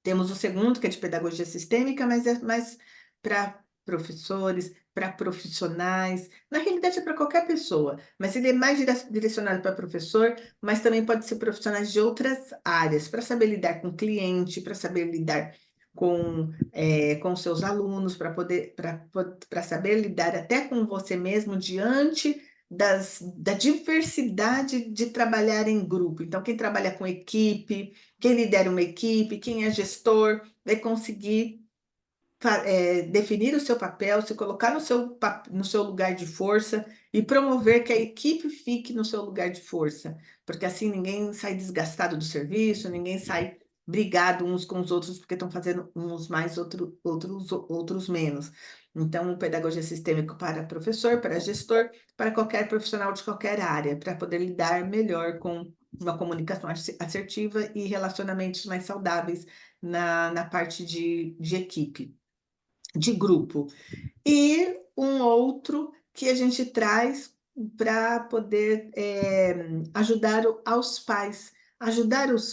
Temos o segundo, que é de pedagogia sistêmica, mas é mais para professores, para profissionais. Na realidade, é para qualquer pessoa, mas ele é mais direcionado para professor, mas também pode ser profissionais de outras áreas, para saber lidar com cliente, para saber lidar com seus alunos, para saber lidar até com você mesmo diante da diversidade de trabalhar em grupo. Então, quem trabalha com equipe, quem lidera uma equipe, quem é gestor, vai conseguir definir o seu papel, se colocar no seu lugar de força e promover que a equipe fique no seu lugar de força, porque assim ninguém sai desgastado do serviço, ninguém sai brigado uns com os outros porque estão fazendo uns mais, outros menos. Então, pedagogia sistêmica para professor, para gestor, para qualquer profissional de qualquer área, para poder lidar melhor com uma comunicação assertiva e relacionamentos mais saudáveis na parte de equipe, de grupo. E um outro que a gente traz para poder ajudar os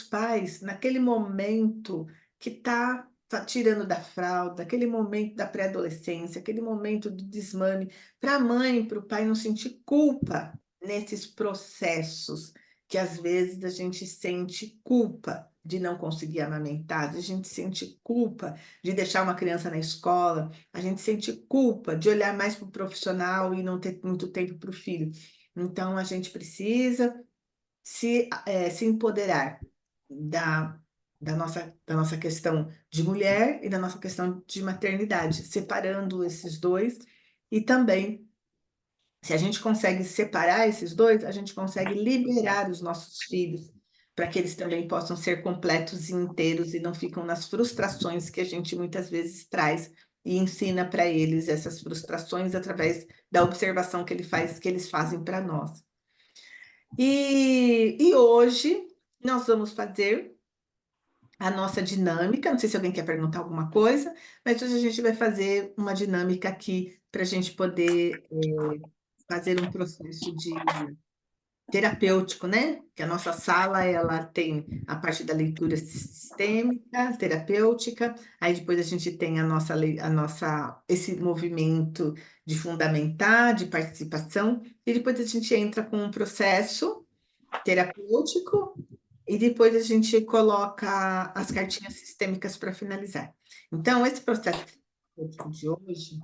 pais naquele momento que está tirando da fralda, aquele momento da pré-adolescência, aquele momento do desmame, para a mãe e para o pai não sentir culpa nesses processos, que às vezes a gente sente culpa de não conseguir amamentar, a gente sente culpa de deixar uma criança na escola, a gente sente culpa de olhar mais para o profissional e não ter muito tempo para o filho. Então, a gente precisa se empoderar da nossa questão de mulher e da nossa questão de maternidade, separando esses dois. E também, se a gente consegue separar esses dois, a gente consegue liberar os nossos filhos para que eles também possam ser completos e inteiros e não ficam nas frustrações que a gente muitas vezes traz e ensina para eles essas frustrações através da observação que eles fazem para nós. E hoje nós vamos fazer a nossa dinâmica. Não sei se alguém quer perguntar alguma coisa, mas hoje a gente vai fazer uma dinâmica aqui para a gente poder fazer um processo de terapêutico, né? Que a nossa sala ela tem a parte da leitura sistêmica, terapêutica, aí depois a gente tem esse movimento de fundamentar, de participação, e depois a gente entra com um processo terapêutico e depois a gente coloca as cartinhas sistêmicas para finalizar. Então, esse processo de hoje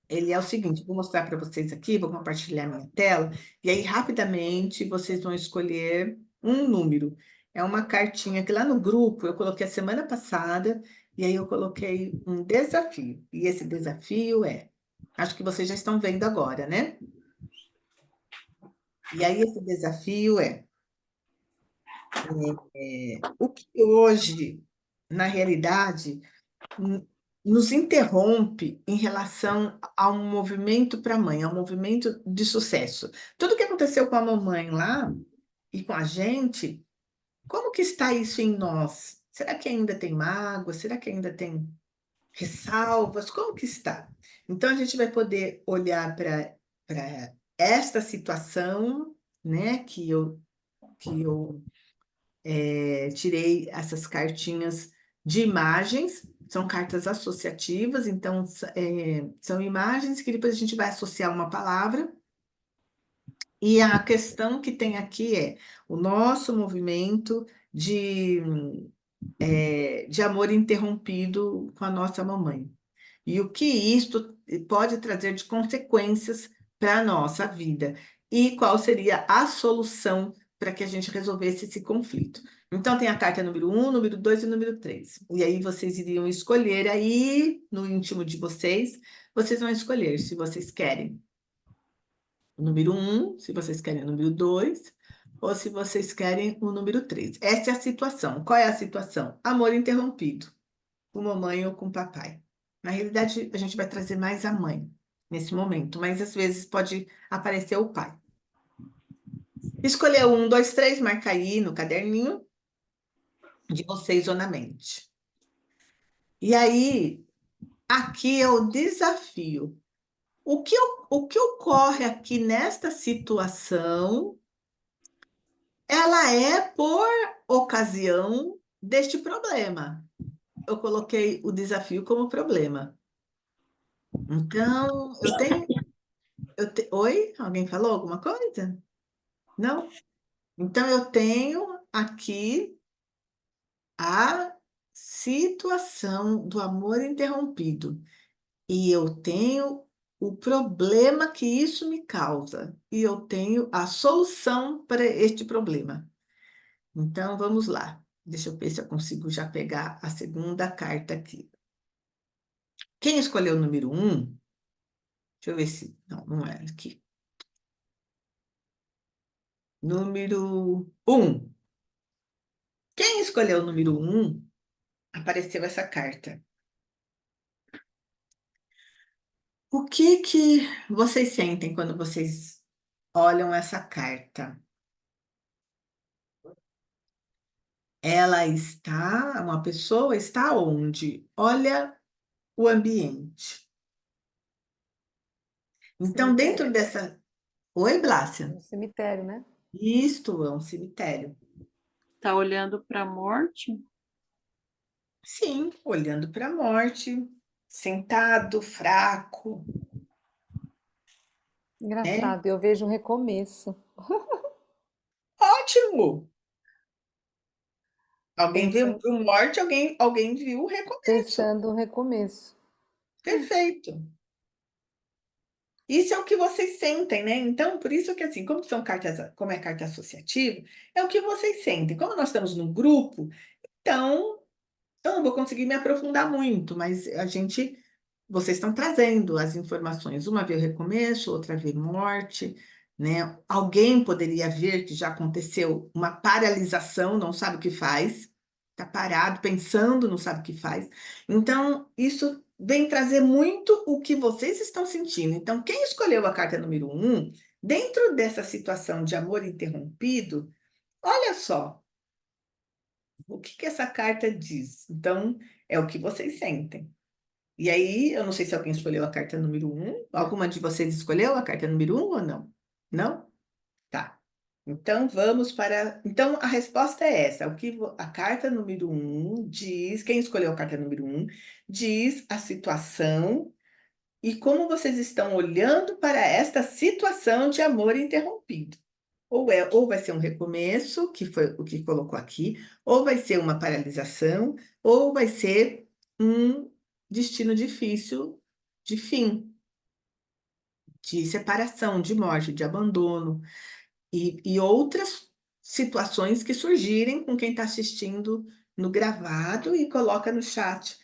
ele é o seguinte, vou mostrar para vocês aqui, vou compartilhar minha tela, e aí rapidamente vocês vão escolher um número. É uma cartinha que lá no grupo eu coloquei a semana passada, e aí eu coloquei um desafio. E esse desafio acho que vocês já estão vendo agora, né? E aí esse desafio o que hoje, na realidade, nos interrompe em relação a um movimento para a mãe, a um movimento de sucesso. Tudo que aconteceu com a mamãe lá e com a gente, como que está isso em nós? Será que ainda tem mágoa? Será que ainda tem ressalvas? Como que está? Então, a gente vai poder olhar para esta situação, né, que eu tirei essas cartinhas de imagens, são cartas associativas, então são imagens que depois a gente vai associar uma palavra. E a questão que tem aqui é o nosso movimento de amor interrompido com a nossa mamãe. E o que isto pode trazer de consequências para a nossa vida. E qual seria a solução para que a gente resolvesse esse conflito. Então, tem a carta número 1, número 2 e número 3. E aí, vocês iriam escolher aí, no íntimo de vocês, vocês vão escolher se vocês querem o número 1, se vocês querem o número 2, ou se vocês querem o número 3. Essa é a situação. Qual é a situação? Amor interrompido, com mamãe ou com papai. Na realidade, a gente vai trazer mais a mãe nesse momento, mas às vezes pode aparecer o pai. Escolheu 1, 2, 3, marca aí no caderninho de vocês ou na mente. E aí, aqui é o desafio. O que ocorre aqui nesta situação, ela é por ocasião deste problema. Eu coloquei o desafio como problema. Então, Oi? Alguém falou alguma coisa? Não? Então, eu tenho aqui a situação do amor interrompido. E eu tenho o problema que isso me causa. E eu tenho a solução para este problema. Então, vamos lá. Deixa eu ver se eu consigo já pegar a segunda carta aqui. Quem escolheu o número 1? Deixa eu ver se... Não, não é aqui. Número 1. Quem escolheu o número 1, apareceu essa carta. O que vocês sentem quando vocês olham essa carta? Uma pessoa está onde? Olha o ambiente. Então, dentro dessa... Oi, Blácia? No cemitério, né? Isto é um cemitério. Tá olhando para a morte? Sim, olhando para a morte, sentado, fraco. Engraçado, eu vejo um recomeço. Ótimo! Alguém viu Pensando, morte, alguém viu o recomeço. pensando um recomeço. Perfeito. Isso é o que vocês sentem, né? Então, por isso que assim, como é carta associativa, é o que vocês sentem. Como nós estamos num grupo, então eu não vou conseguir me aprofundar muito, mas vocês estão trazendo as informações. Uma vê o recomeço, outra vê morte, né? Alguém poderia ver que já aconteceu uma paralisação, não sabe o que faz, está parado, pensando, não sabe o que faz. Então, isso vem trazer muito o que vocês estão sentindo. Então, quem escolheu a carta número 1, dentro dessa situação de amor interrompido, olha só, o que essa carta diz? Então, é o que vocês sentem. E aí, eu não sei se alguém escolheu a carta número 1. Alguma de vocês escolheu a carta número 1 ou não? Não? Tá. Então, vamos para... Então, a resposta é essa. A carta número 1 diz... Quem escolheu a carta número 1 diz a situação e como vocês estão olhando para esta situação de amor interrompido. Ou vai ser um recomeço, que foi o que colocou aqui, ou vai ser uma paralisação, ou vai ser um destino difícil de fim, de separação, de morte, de abandono, e outras situações que surgirem com quem está assistindo no gravado e coloca no chat,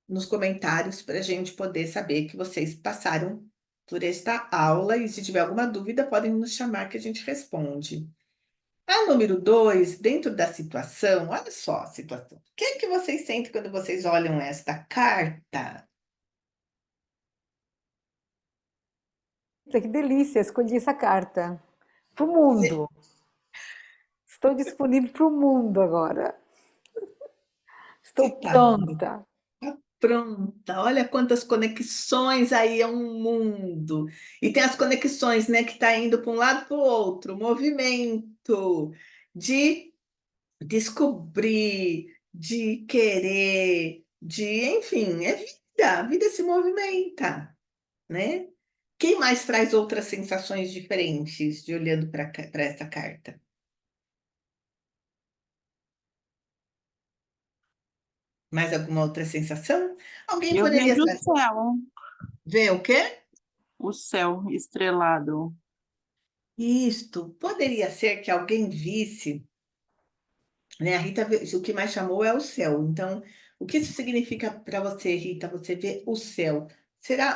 nos comentários, para a gente poder saber que vocês passaram por esta aula, e se tiver alguma dúvida, podem nos chamar que a gente responde. A número 2, dentro da situação, olha só a situação. O que é que vocês sentem quando vocês olham esta carta? Que delícia, escolhi essa carta. Para o mundo. Estou disponível para o mundo agora. Estou Você tá pronta. pronta, olha quantas conexões aí, é um mundo. E tem as conexões, né, que está indo para um lado para o outro, movimento de descobrir, de querer, enfim, é vida, a vida se movimenta, né? Quem mais traz outras sensações diferentes de olhando para essa carta? Mais alguma outra sensação? Alguém Eu poderia vejo o céu, ver o quê? o céu estrelado. Isto poderia ser que alguém visse né? A Rita, o que mais chamou é o céu. Então, o que isso significa para você, Rita? Você vê o céu.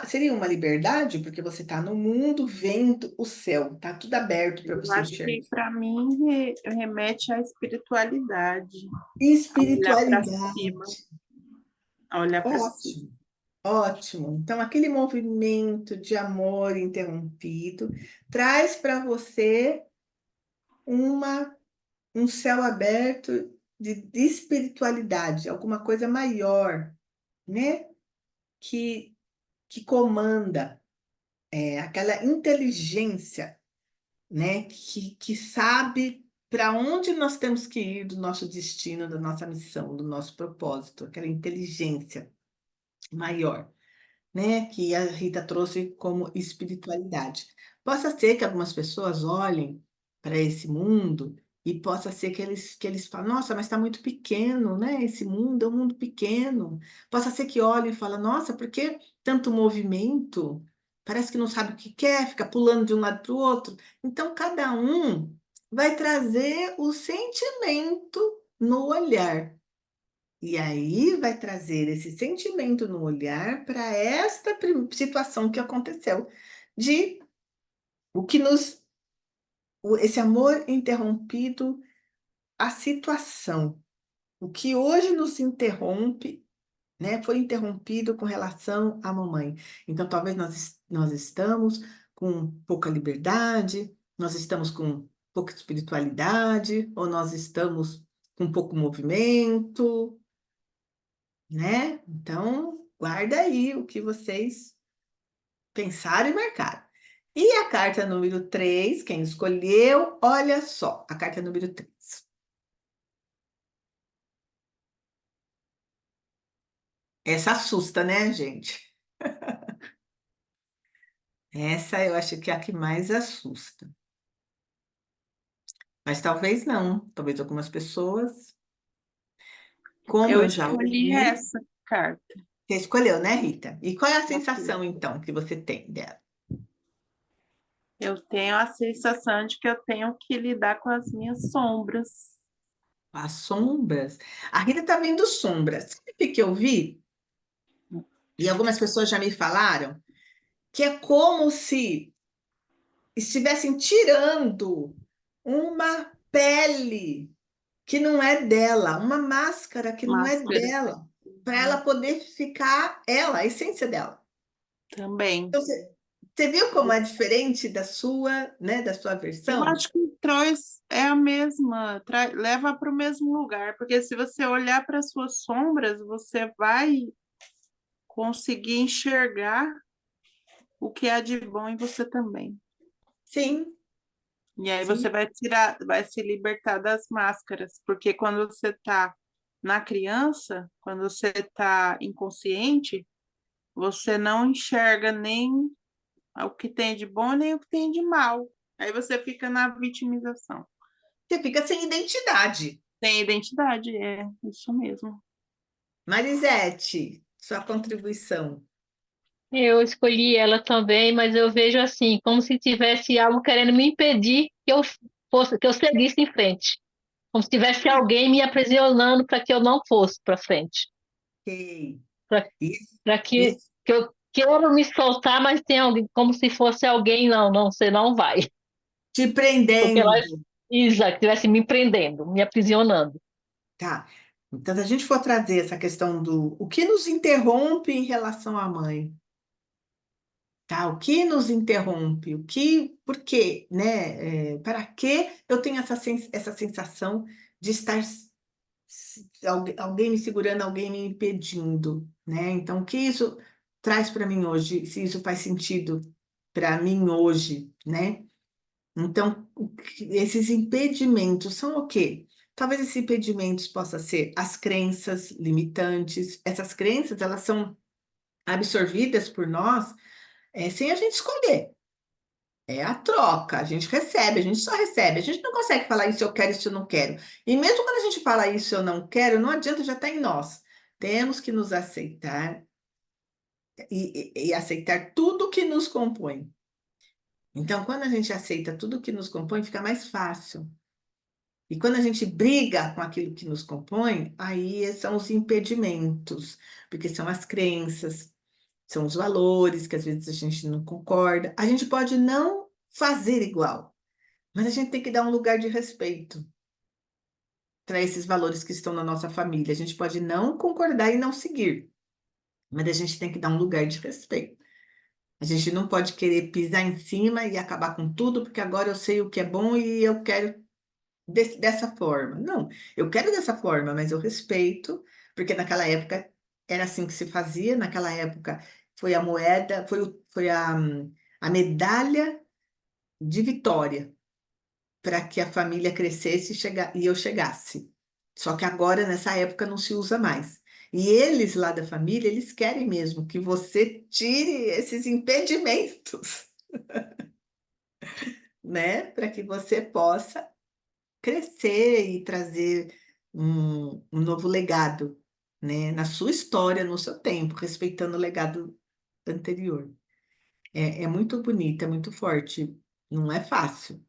Seria uma liberdade? Porque você está no mundo vendo o céu, tá tudo aberto para Eu você acho que enxergar. para mim remete à espiritualidade, a olhar para cima, Espiritualidade. a olhar para cima. Ótimo, ótimo. Então, aquele movimento de amor interrompido traz para você uma, um céu aberto de espiritualidade, alguma coisa maior, né? Que, que comanda, aquela inteligência, né? Que sabe para onde nós temos que ir do nosso destino, da nossa missão, do nosso propósito, aquela inteligência maior, né, que a Rita trouxe como espiritualidade. Possa ser que algumas pessoas olhem para esse mundo e possa ser que eles falem, nossa, mas está muito pequeno, né? Esse mundo é um mundo pequeno. Possa ser que olhem e falem, nossa, por que tanto movimento? Parece que não sabe o que quer, fica pulando de um lado para o outro. Então, cada um vai trazer o sentimento no olhar. E aí vai trazer esse sentimento no olhar para esta situação que aconteceu, de o que nos, esse amor interrompido, a situação, o que hoje nos interrompe, né, foi interrompido com relação à mamãe. Então, talvez nós estamos com pouca liberdade, nós estamos com pouca espiritualidade, ou nós estamos com pouco movimento, né? Então, guarda aí o que vocês pensaram e marcaram. E a carta número 3, quem escolheu? Olha só, a carta número 3. Essa assusta, né, gente? Essa eu acho que é a que mais assusta. Mas talvez não. Talvez algumas pessoas, como Eu eu já escolhi ouvi, essa carta. você escolheu, né, Rita? E qual é a Aqui. sensação, então, que você tem dela? Eu tenho a sensação de que eu tenho que lidar com as minhas sombras. As sombras. A Rita tá vendo sombras. Sabe o que eu vi? E algumas pessoas já me falaram que é como se estivessem tirando uma pele que não é dela, uma máscara que não é Máscara dela, para ela poder ficar ela, a essência dela. também. Então, você viu como é diferente da sua, né, da sua Eu versão? acho que traz é a mesma, leva para o mesmo lugar, porque se você olhar para as suas sombras, você vai conseguir enxergar o que há de bom em você também. Sim, E aí sim, você vai tirar, vai se libertar das máscaras, porque quando você está na criança, quando você está inconsciente, você não enxerga nem o que tem de bom nem o que tem de mal. Aí você fica na vitimização. você fica sem identidade. Tem identidade, é isso mesmo. Marisete, sua contribuição. Eu escolhi ela também, mas eu vejo assim, como se tivesse algo querendo me impedir que eu fosse, que eu seguisse em frente. Como se tivesse alguém me aprisionando para que eu não fosse para frente. Ok. Para Isso, que, isso. que eu quero me soltar, mas tem alguém, como se fosse alguém, não, não, você não vai. Te Porque ela, prendendo. Isa, que estivesse me prendendo, me aprisionando. Tá. Então, se a gente for trazer essa questão do o que nos interrompe em relação à mãe, tá? O que nos interrompe? Por quê, né? Para que eu tenho essa sensação de estar alguém me segurando, alguém me impedindo, né? Então, o que isso traz para mim hoje? Se isso faz sentido para mim hoje, né? Então, esses impedimentos são o quê? Talvez esses impedimentos possam ser as crenças limitantes. Essas crenças, elas são absorvidas por nós, sem a gente escolher. É a troca, a gente recebe, a gente só recebe. A gente não consegue falar isso eu quero, isso eu não quero. E mesmo quando a gente fala isso eu não quero, não adianta, já está em nós. Temos que nos aceitar e aceitar tudo que nos compõe. Então, quando a gente aceita tudo que nos compõe, fica mais fácil. E quando a gente briga com aquilo que nos compõe, aí são os impedimentos, porque são as crenças, são os valores que às vezes a gente não concorda. A gente pode não fazer igual, mas a gente tem que dar um lugar de respeito para esses valores que estão na nossa família. A gente pode não concordar e não seguir, mas a gente tem que dar um lugar de respeito. A gente não pode querer pisar em cima e acabar com tudo, porque agora eu sei o que é bom e eu quero dessa forma. Não, eu quero dessa forma, mas eu respeito, porque naquela época era assim que se fazia, naquela época foi a moeda, foi a medalha de vitória para que a família crescesse e eu chegasse. Só que agora, nessa época, não se usa mais. E eles lá da família, eles querem mesmo que você tire esses impedimentos, né? Para que você possa crescer e trazer um novo legado, né? Na sua história, no seu tempo, respeitando o legado anterior. É muito bonito, é muito forte. Não é fácil,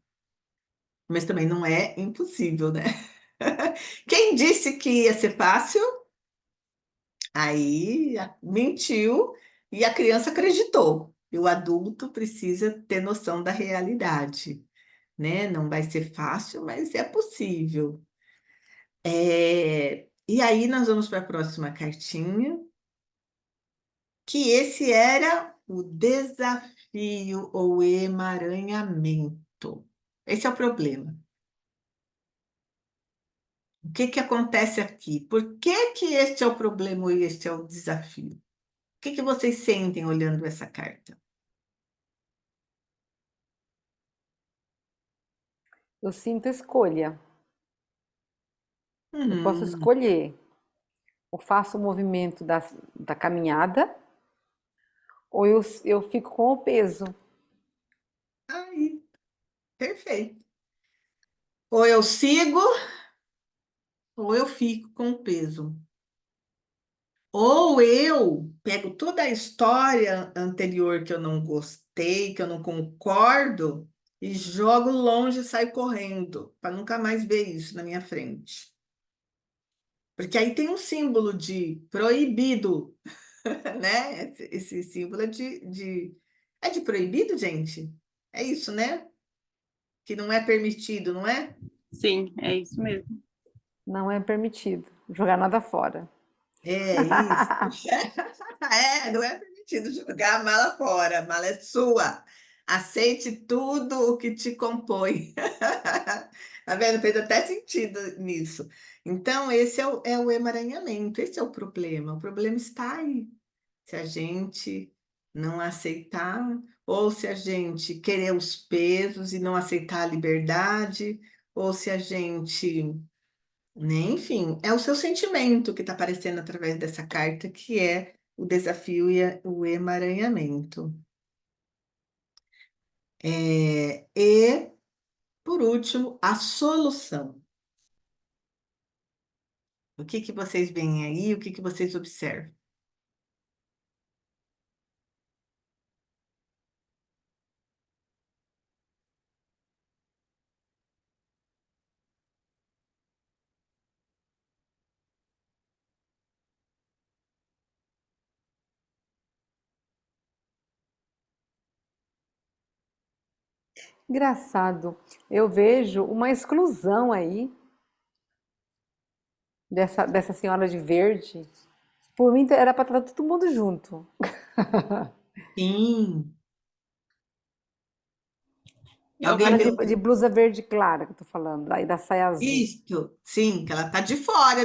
mas também não é impossível, né? Quem disse que ia ser fácil, aí mentiu e a criança acreditou. E o adulto precisa ter noção da realidade, né? Não vai ser fácil, mas é possível. E aí nós vamos para a próxima cartinha, que esse era o desafio ou emaranhamento. Esse é o problema. O que que acontece aqui? Por que que este é o problema e este é o desafio? O que que vocês sentem olhando essa carta? Eu sinto escolha. Eu posso Hum, escolher. Eu faço o movimento da caminhada ou eu fico com o peso. aí, perfeito. Ou eu sigo, ou eu fico com o peso. Ou eu pego toda a história anterior que eu não gostei, que eu não concordo, e jogo longe e saio correndo, para nunca mais ver isso na minha frente. Porque aí tem um símbolo de proibido, né? Esse símbolo é de proibido, gente? É isso, né? Que não é permitido, não é? Sim, é isso mesmo. Não é permitido jogar nada fora. É isso. Não é permitido jogar a mala fora, a mala é sua. Aceite tudo o que te compõe. Tá vendo? Fez até sentido nisso. Então, esse é o emaranhamento, esse é o problema. O problema está aí. Se a gente não aceitar, ou se a gente querer os pesos e não aceitar a liberdade, ou se a gente, né? Enfim, é o seu sentimento que está aparecendo através dessa carta, que é o desafio e o emaranhamento. E, por último, a solução. O que que vocês veem aí? O que que vocês observam? Engraçado. Eu vejo uma exclusão aí dessa senhora de verde. Por mim, era para estar todo mundo junto. Sim. Eu Alguém Cara vejo, de blusa verde clara que eu tô falando, aí da saia azul. isto? Sim, que ela está de fora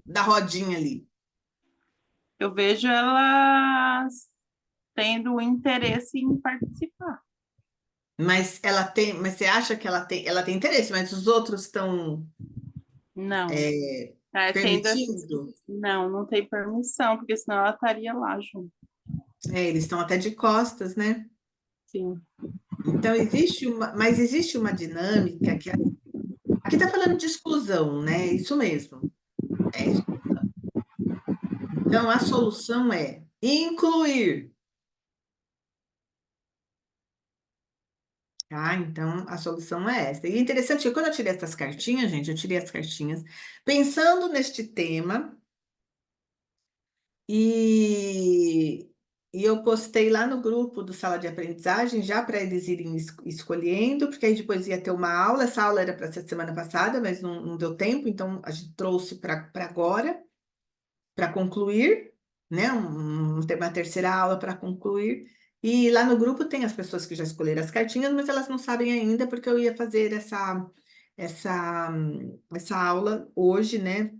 da rodinha ali. eu vejo elas tendo interesse em participar. Mas você acha que ela tem interesse, mas os outros estão Não, tendo essa. permitindo? Não, não tem permissão, porque senão ela estaria lá junto. Eles estão até de costas, né? Sim. Então, mas existe uma dinâmica que aqui está falando de exclusão, né? Isso mesmo. É isso. Então, a solução é incluir. Tá? Então, a solução é essa. E é interessante que quando eu tirei essas cartinhas, gente, eu tirei as cartinhas pensando neste tema e, e eu postei lá no grupo do Sala de Aprendizagem já para eles irem escolhendo, porque aí depois ia ter uma aula. Essa aula era para ser semana passada, mas não deu tempo, então a gente trouxe para agora, para concluir, né? Uma terceira aula para concluir. E lá no grupo tem as pessoas que já escolheram as cartinhas, mas elas não sabem ainda, porque eu ia fazer essa aula hoje, né?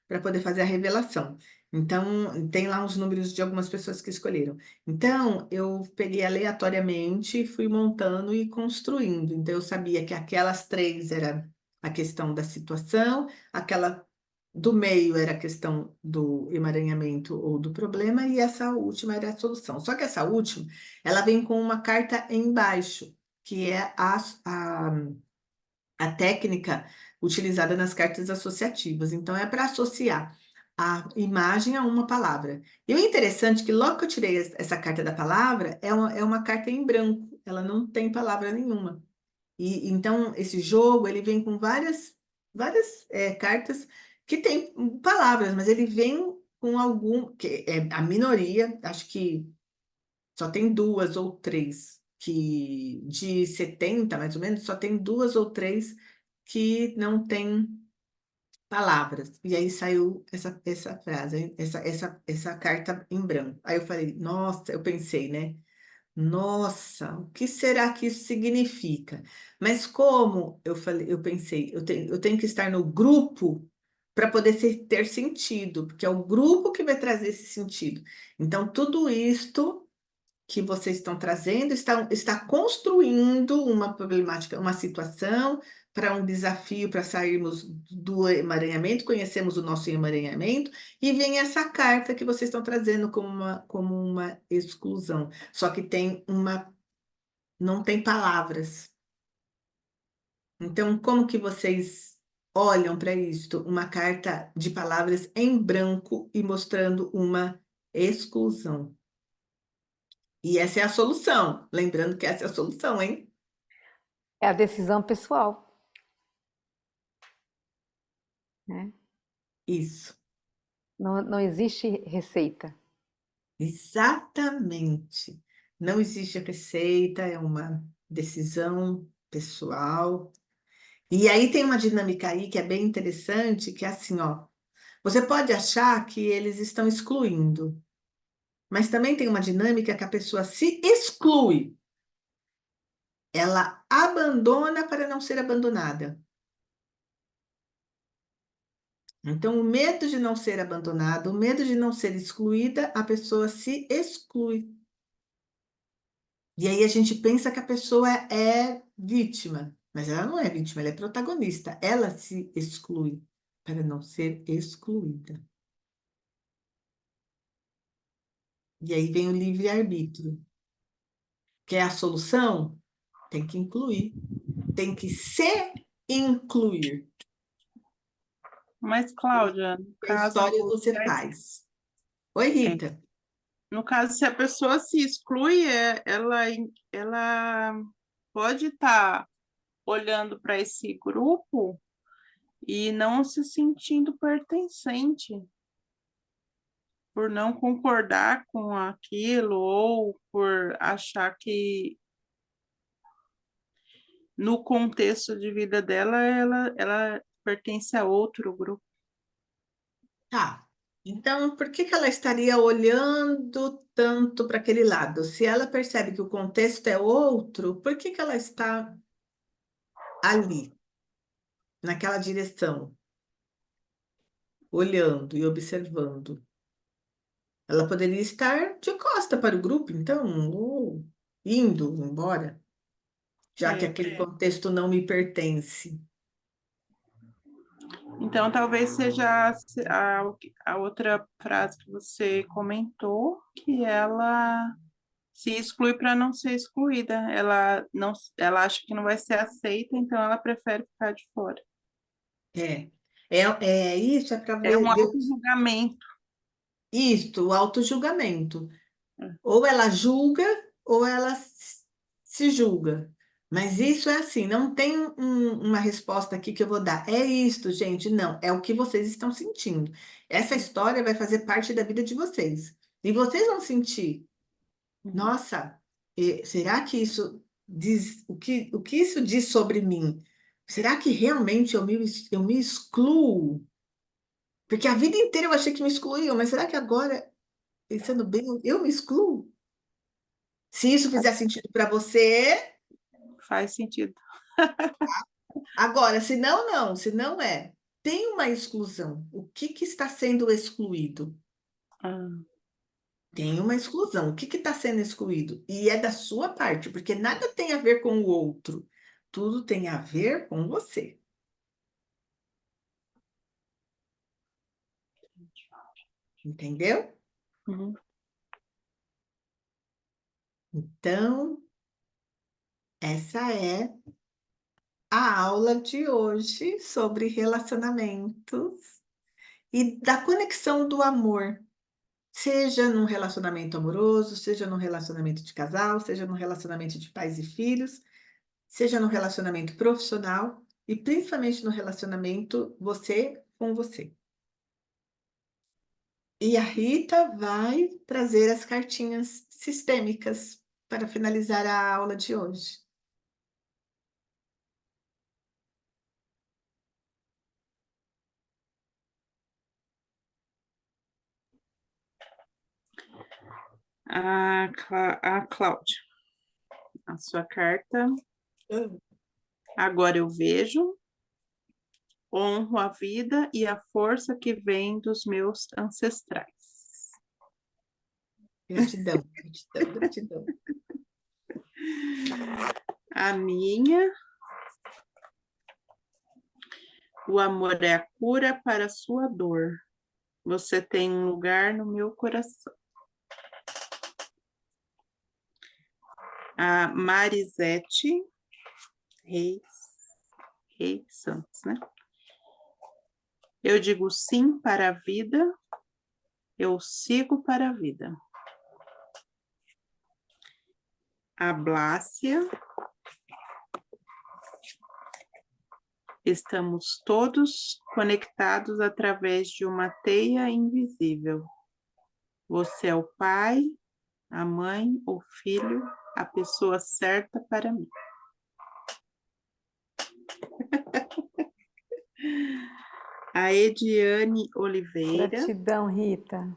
Para poder fazer a revelação. Então, tem lá os números de algumas pessoas que escolheram. Então, eu peguei aleatoriamente, fui montando e construindo. Então, eu sabia que aquelas três era a questão da situação, aquela do meio era a questão do emaranhamento ou do problema, e essa última era a solução. Só que essa última, ela vem com uma carta embaixo, que é a técnica utilizada nas cartas associativas. Então, é para associar a imagem a uma palavra. E o interessante é que logo que eu tirei essa carta da palavra, é uma carta em branco, ela não tem palavra nenhuma. E então, esse jogo, ele vem com várias cartas que tem palavras, mas ele vem com algum, que é a minoria, acho que só tem duas ou três, que de 70 mais ou menos, só tem duas ou três que não tem palavras. E aí saiu essa frase, essa carta em branco. Aí eu falei, nossa, eu pensei, né? Nossa, o que será que isso significa? Mas como eu falei, eu pensei, eu tenho que estar no grupo para poder ter sentido, porque é o grupo que vai trazer esse sentido. Então, tudo isto que vocês estão trazendo está construindo uma problemática, uma situação para um desafio para sairmos do emaranhamento, conhecemos o nosso emaranhamento, e vem essa carta que vocês estão trazendo como uma exclusão. Só que não tem palavras. Então, como que vocês olham para isto? Uma carta de palavras em branco e mostrando uma exclusão. E essa é a solução. Lembrando que essa é a solução, hein? É a decisão pessoal, né? Isso. Não existe receita. Exatamente. Não existe receita, é uma decisão pessoal. E aí tem uma dinâmica aí que é bem interessante, que é assim, ó. Você pode achar que eles estão excluindo, mas também tem uma dinâmica que a pessoa se exclui. Ela abandona para não ser abandonada. Então, o medo de não ser abandonada, o medo de não ser excluída, a pessoa se exclui. E aí a gente pensa que a pessoa é vítima, mas ela não é vítima, ela é protagonista. Ela se exclui para não ser excluída. E aí vem o livre-arbítrio. Quer a solução? Tem que incluir. Tem que se incluir. Mas, Cláudia, no Que a caso, história você faz. Oi, Rita. no caso, se a pessoa se exclui, ela pode estar olhando para esse grupo e não se sentindo pertencente, por não concordar com aquilo ou por achar que no contexto de vida dela ela pertence a outro grupo. Tá. Então, por que que ela estaria olhando tanto para aquele lado? Se ela percebe que o contexto é outro, por que que ela está ali, naquela direção, olhando e observando? Ela poderia estar de costa para o grupo, então, ou indo embora, já que É, aquele contexto não me pertence. então, talvez seja a outra frase que você comentou, que ela se exclui para não ser excluída. Ela acha que não vai ser aceita, então ela prefere ficar de fora. É, isso, é para É ver, um auto-julgamento. isto, o auto-julgamento. É. Ou ela julga, ou ela se julga. Mas isso é assim, não tem uma resposta aqui que eu vou dar. É isto, gente. Não, é o que vocês estão sentindo. Essa história vai fazer parte da vida de vocês. E vocês vão sentir, nossa, será que isso diz, o que isso diz sobre mim? Será que realmente eu me excluo? Porque a vida inteira eu achei que me excluíam, mas será que agora, pensando bem, eu me excluo? Se isso fizer sentido para você, Faz sentido. agora, se não, não, se não é, tem uma exclusão. O que que está sendo excluído? Ah, Tem uma exclusão. O que que está sendo excluído? E é da sua parte, porque nada tem a ver com o outro. Tudo tem a ver com você. Entendeu? uhum. Então, essa é a aula de hoje sobre relacionamentos e da conexão do amor. Seja num relacionamento amoroso, seja num relacionamento de casal, seja num relacionamento de pais e filhos, seja no relacionamento profissional e principalmente no relacionamento você com você. E a Rita vai trazer as cartinhas sistêmicas para finalizar a aula de hoje. A Cláudia, a sua carta. Hum. Agora eu vejo, honro a vida e a força que vem dos meus ancestrais. Gratidão, gratidão, gratidão. A minha, o amor é a cura para a sua dor. Você tem um lugar no meu coração. A Marisete Reis Santos, né? Eu digo sim para a vida, eu sigo para a vida. A Blácia, estamos todos conectados através de uma teia invisível. Você é o pai, a mãe, o filho, a pessoa certa para mim. A Ediane Oliveira. Gratidão, Rita.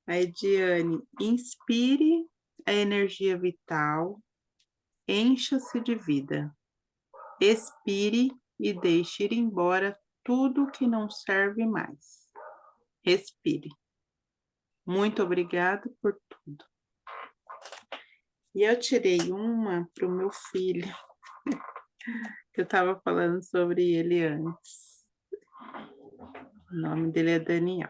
A Ediane, inspire a energia vital, encha-se de vida, expire e deixe ir embora tudo que não serve mais. Respire. Muito obrigado por tudo. E eu tirei uma para o meu filho, que eu estava falando sobre ele antes. O nome dele é Daniel.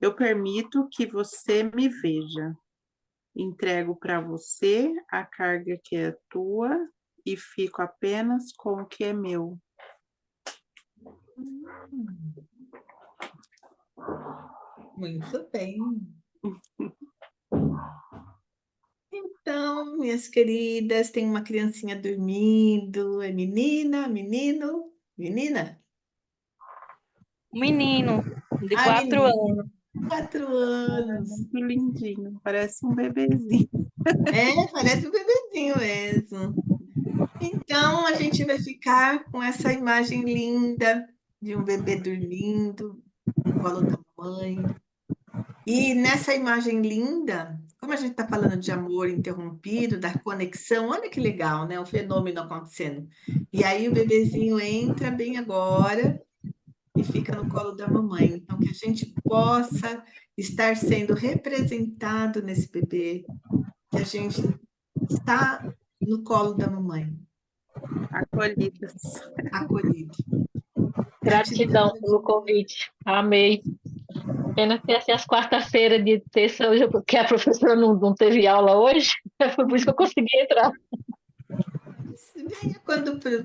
Eu permito que você me veja. Entrego para você a carga que é tua e fico apenas com o que é meu. Muito bem. Então, minhas queridas, tem uma criancinha dormindo. É menina, menino, menina? Menino de Ah, 4 menino, anos. 4 anos. Muito lindinho, parece um bebezinho. É, parece um bebezinho mesmo. Então, a gente vai ficar com essa imagem linda de um bebê dormindo no colo da mãe. E nessa imagem linda, como a gente está falando de amor interrompido, da conexão, olha que legal, né? O fenômeno acontecendo. E aí o bebezinho entra bem agora e fica no colo da mamãe. Então, que a gente possa estar sendo representado nesse bebê, que a gente está no colo da mamãe, Acolhidas. acolhido. Gratidão pelo convite. Amei. Pena que assim, as quarta-feiras de terça, hoje, porque a professora não teve aula hoje, foi por isso que eu consegui entrar. Venha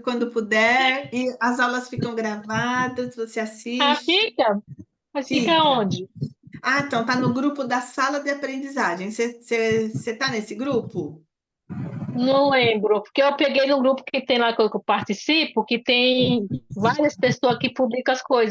quando puder, e as aulas ficam gravadas, você Ah, assiste. fica? Mas fica Fica. onde? Ah, então tá no grupo da sala de aprendizagem. Você tá nesse grupo? Não lembro, porque eu peguei no grupo que tem lá que eu participo, que tem várias pessoas que publicam as coisas.